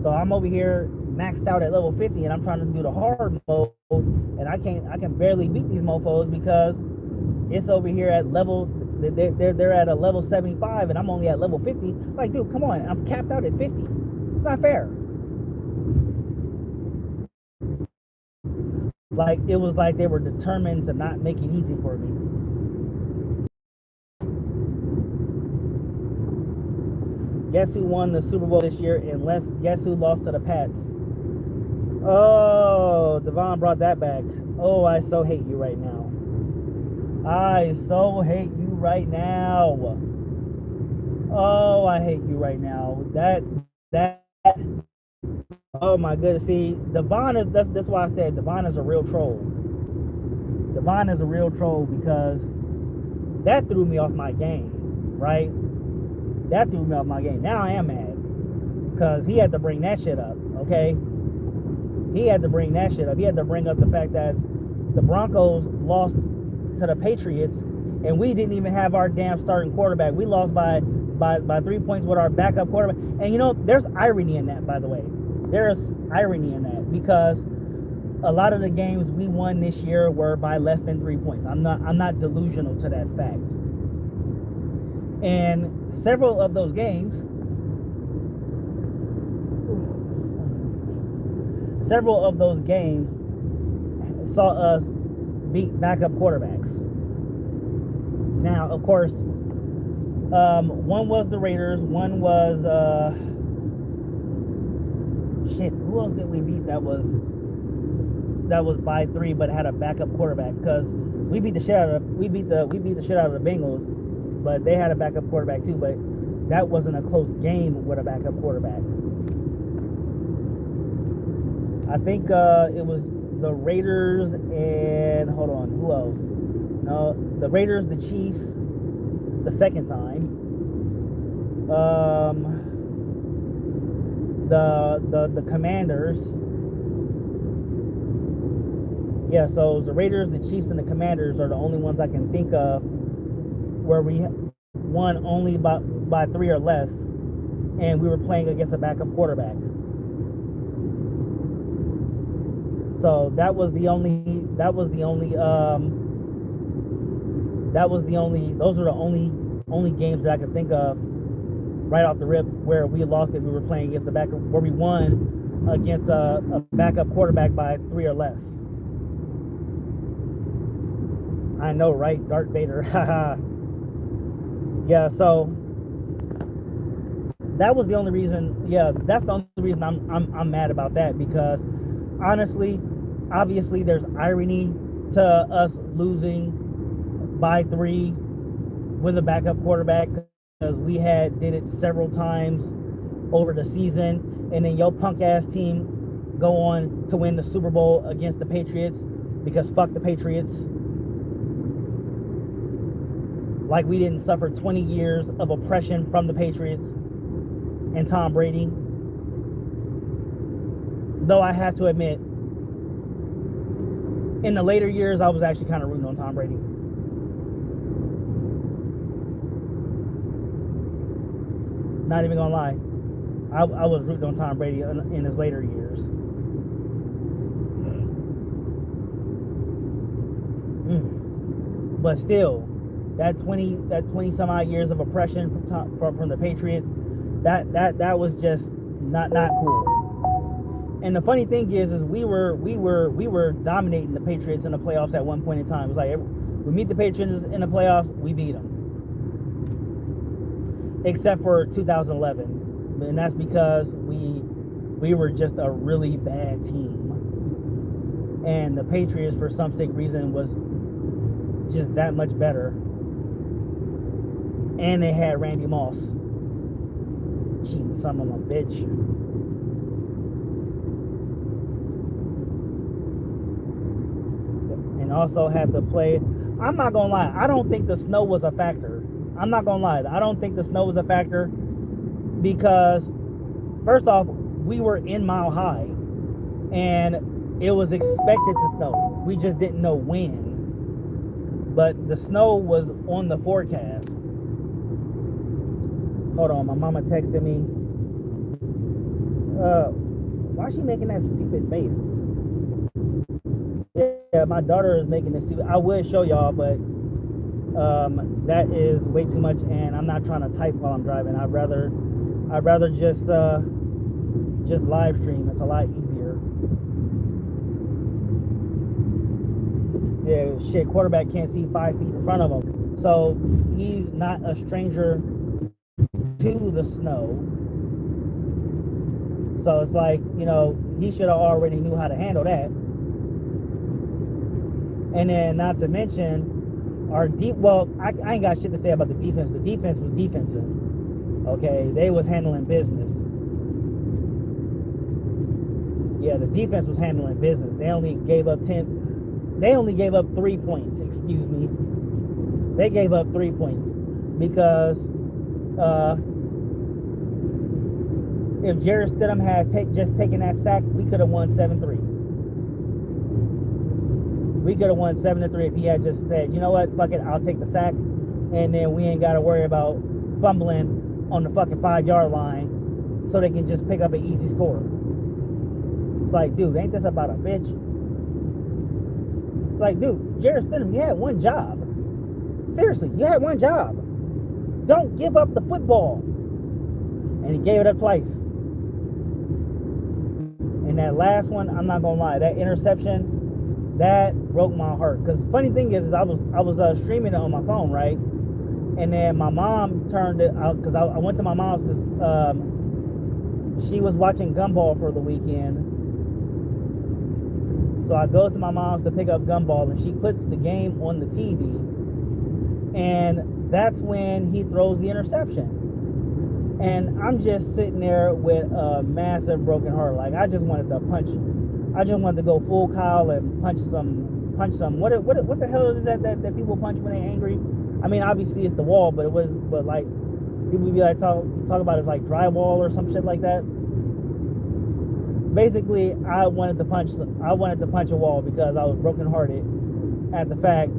So I'm over here maxed out at level 50, and I'm trying to do the hard mode, and I can barely beat these mofos because it's over here at level, they're at a level 75, and I'm only at level 50. It's like, dude, come on, I'm capped out at 50. It's not fair. Like, it was like they were determined to not make it easy for me. Guess who won the Super Bowl this year? And guess who lost to the Pats? Oh, Devon brought that back. Oh, I so hate you right now. I so hate you right now. Oh, I hate you right now. Oh my goodness. See, Devon is, that's why I said Devon is a real troll. Devon is a real troll, because that threw me off my game, right? That threw me off my game. Now I am mad, because he had to bring that shit up, okay? He had to bring that shit up. He had to bring up the fact that the Broncos lost to the Patriots, and we didn't even have our damn starting quarterback. We lost by 3 points with our backup quarterback. And you know, there's irony in that, by the way. There's irony in that, because a lot of the games we won this year were by less than 3 points. I'm not delusional to that fact. And several of those games saw us beat backup quarterbacks. Now, of course, one was the Raiders, one was who else did we beat that was by 3 but had a backup quarterback? Because we beat the shit out of the Bengals, but they had a backup quarterback too, but that wasn't a close game with a backup quarterback. I think it was the Raiders and, hold on, who else? No, the Raiders, the Chiefs, the second time. The Commanders. Yeah, so the Raiders, the Chiefs, and the Commanders are the only ones I can think of where we won only by 3 or less, and we were playing against a backup quarterback. So those are the only games that I could think of right off the rip where we lost it. We were playing against the backup, where we won against a backup quarterback by 3 or less. I know, right? Darth Vader. Yeah, so that was the only reason. Yeah, that's the only reason I'm mad about that, because honestly, obviously, there's irony to us losing by 3 with a backup quarterback, because we did it several times over the season, and then your punk ass team go on to win the Super Bowl against the Patriots, because fuck the Patriots. like we didn't suffer 20 years of oppression from the Patriots and Tom Brady. Though I have to admit, in the later years, I was actually kind of rooting on Tom Brady. Not even gonna lie, I was rooting on Tom Brady in his later years. But still, that 20 some odd years of oppression from the Patriots, that was just not cool. And the funny thing is we were dominating the Patriots in the playoffs at one point in time. It was like we meet the Patriots in the playoffs, we beat them. Except for 2011, and that's because we were just a really bad team, and the Patriots for some sick reason was just that much better, and they had Randy Moss, cheating son of a bitch. And also had to play. I'm not gonna lie, I don't think the snow was a factor. I'm not gonna lie, I don't think the snow was a factor because, first off, we were in Mile High and it was expected to snow. We just didn't know when. But the snow was on the forecast. Hold on, my mama texted me. Why is she making that stupid face? Yeah, my daughter is making this stupid. I would show y'all, but that is way too much, and I'm not trying to type while I'm driving. I'd rather just live stream. It's a lot easier. Yeah, shit, quarterback can't see 5 feet in front of him, so he's not a stranger to the snow. So it's like, you know, he should have already knew how to handle that. And then, not to mention, our I ain't got shit to say about the defense. The defense was defensive. Okay, they was handling business. Yeah, the defense was handling business. They only gave up 3 points. Excuse me. They gave up 3 points because if Jarrett Stidham had just taken that sack, we could have won 7-3. We could have won 7-3 if he had just said, you know what, fuck it, I'll take the sack, and then we ain't got to worry about fumbling on the fucking 5-yard line so they can just pick up an easy score. It's like, dude, ain't this about a bitch? It's like, dude, Jarrett Stidham, you had one job. Seriously, you had one job. Don't give up the football. And he gave it up twice. And that last one, I'm not gonna lie, that interception, that broke my heart. Because the funny thing is I was streaming it on my phone, right? And then my mom turned it out because I went to my mom's. She was watching Gumball for the weekend, so I go to my mom's to pick up Gumball, and she puts the game on the TV, and that's when he throws the interception. And I'm just sitting there with a massive broken heart. Like, I just wanted to punch him. I just wanted to go full Kyle and punch some. What the hell is that people punch when they're angry? I mean, obviously it's the wall, but like people would be like talk about it like drywall or some shit like that. Basically, I wanted to punch a wall because I was brokenhearted at the fact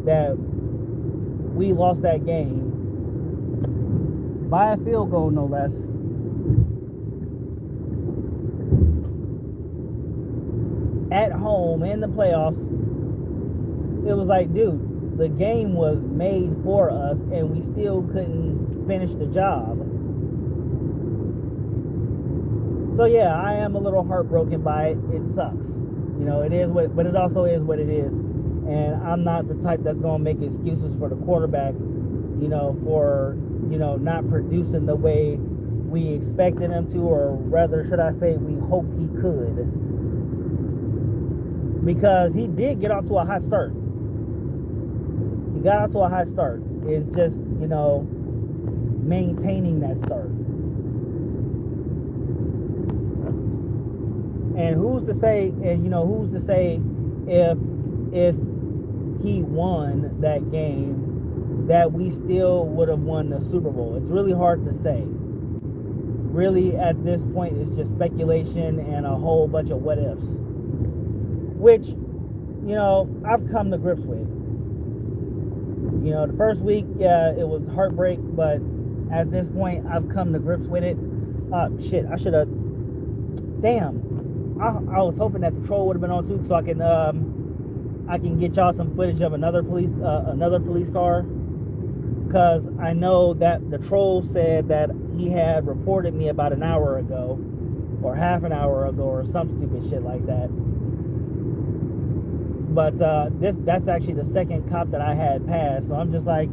that we lost that game by a field goal, no less. At home in the playoffs. It was like, dude, the game was made for us and we still couldn't finish the job. So yeah, I am a little heartbroken by it. It sucks. You know, it is but it also is what it is. And I'm not the type that's gonna make excuses for the quarterback, you know, for, you know, not producing the way we expected him to, or rather should I say we hoped he could. Because he did get off to a hot start. He got off to a hot start. It's just, you know, maintaining that start. And who's to say if he won that game that we still would have won the Super Bowl. It's really hard to say. Really, at this point, it's just speculation and a whole bunch of what ifs, which, you know, I've come to grips with. You know, the first week, yeah, it was heartbreak, but at this point, I've come to grips with it. Shit, I should have. Damn, I was hoping that the troll would have been on too, so I can get y'all some footage of another police car, because I know that the troll said that he had reported me about an hour ago, or half an hour ago, or some stupid shit like that. But that's actually the second cop that I had passed, so I'm just like,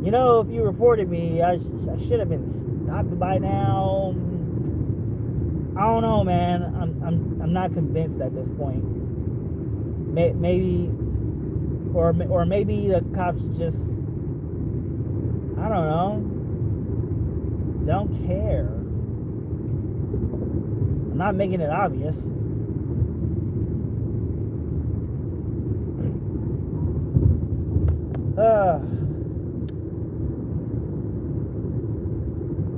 you know, if you reported me, I should have been stopped by now. I don't know, man. I'm not convinced at this point. Maybe, or maybe the cops just, I don't know, don't care. I'm not making it obvious.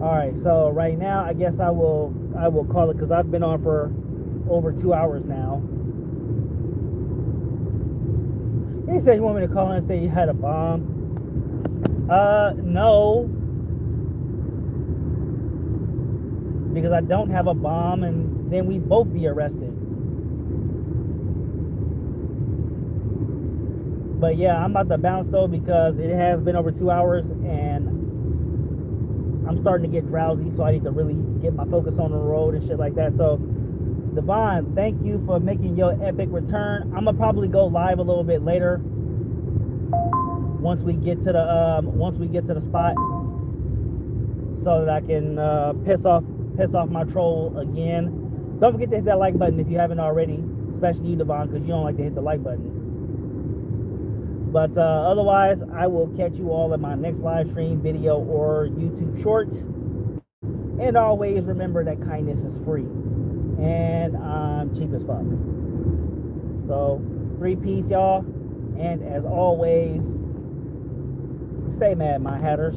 Alright, so right now I guess I will call it, because I've been on for over 2 hours now. He said you want me to call in and say you had a bomb. No. Because I don't have a bomb, and then we both be arrested. But yeah, I'm about to bounce though, because it has been over 2 hours and I'm starting to get drowsy, so I need to really get my focus on the road and shit like that. So Devon, thank you for making your epic return. I'm gonna probably go live a little bit later once we get to the spot, so that I can piss off my troll again. Don't forget to hit that like button if you haven't already, especially you, Devon, because you don't like to hit the like button. But otherwise, I will catch you all in my next live stream, video, or YouTube short. And always remember that kindness is free. And I'm cheap as fuck. So, 3 peace, y'all. And as always, stay mad, my hatters.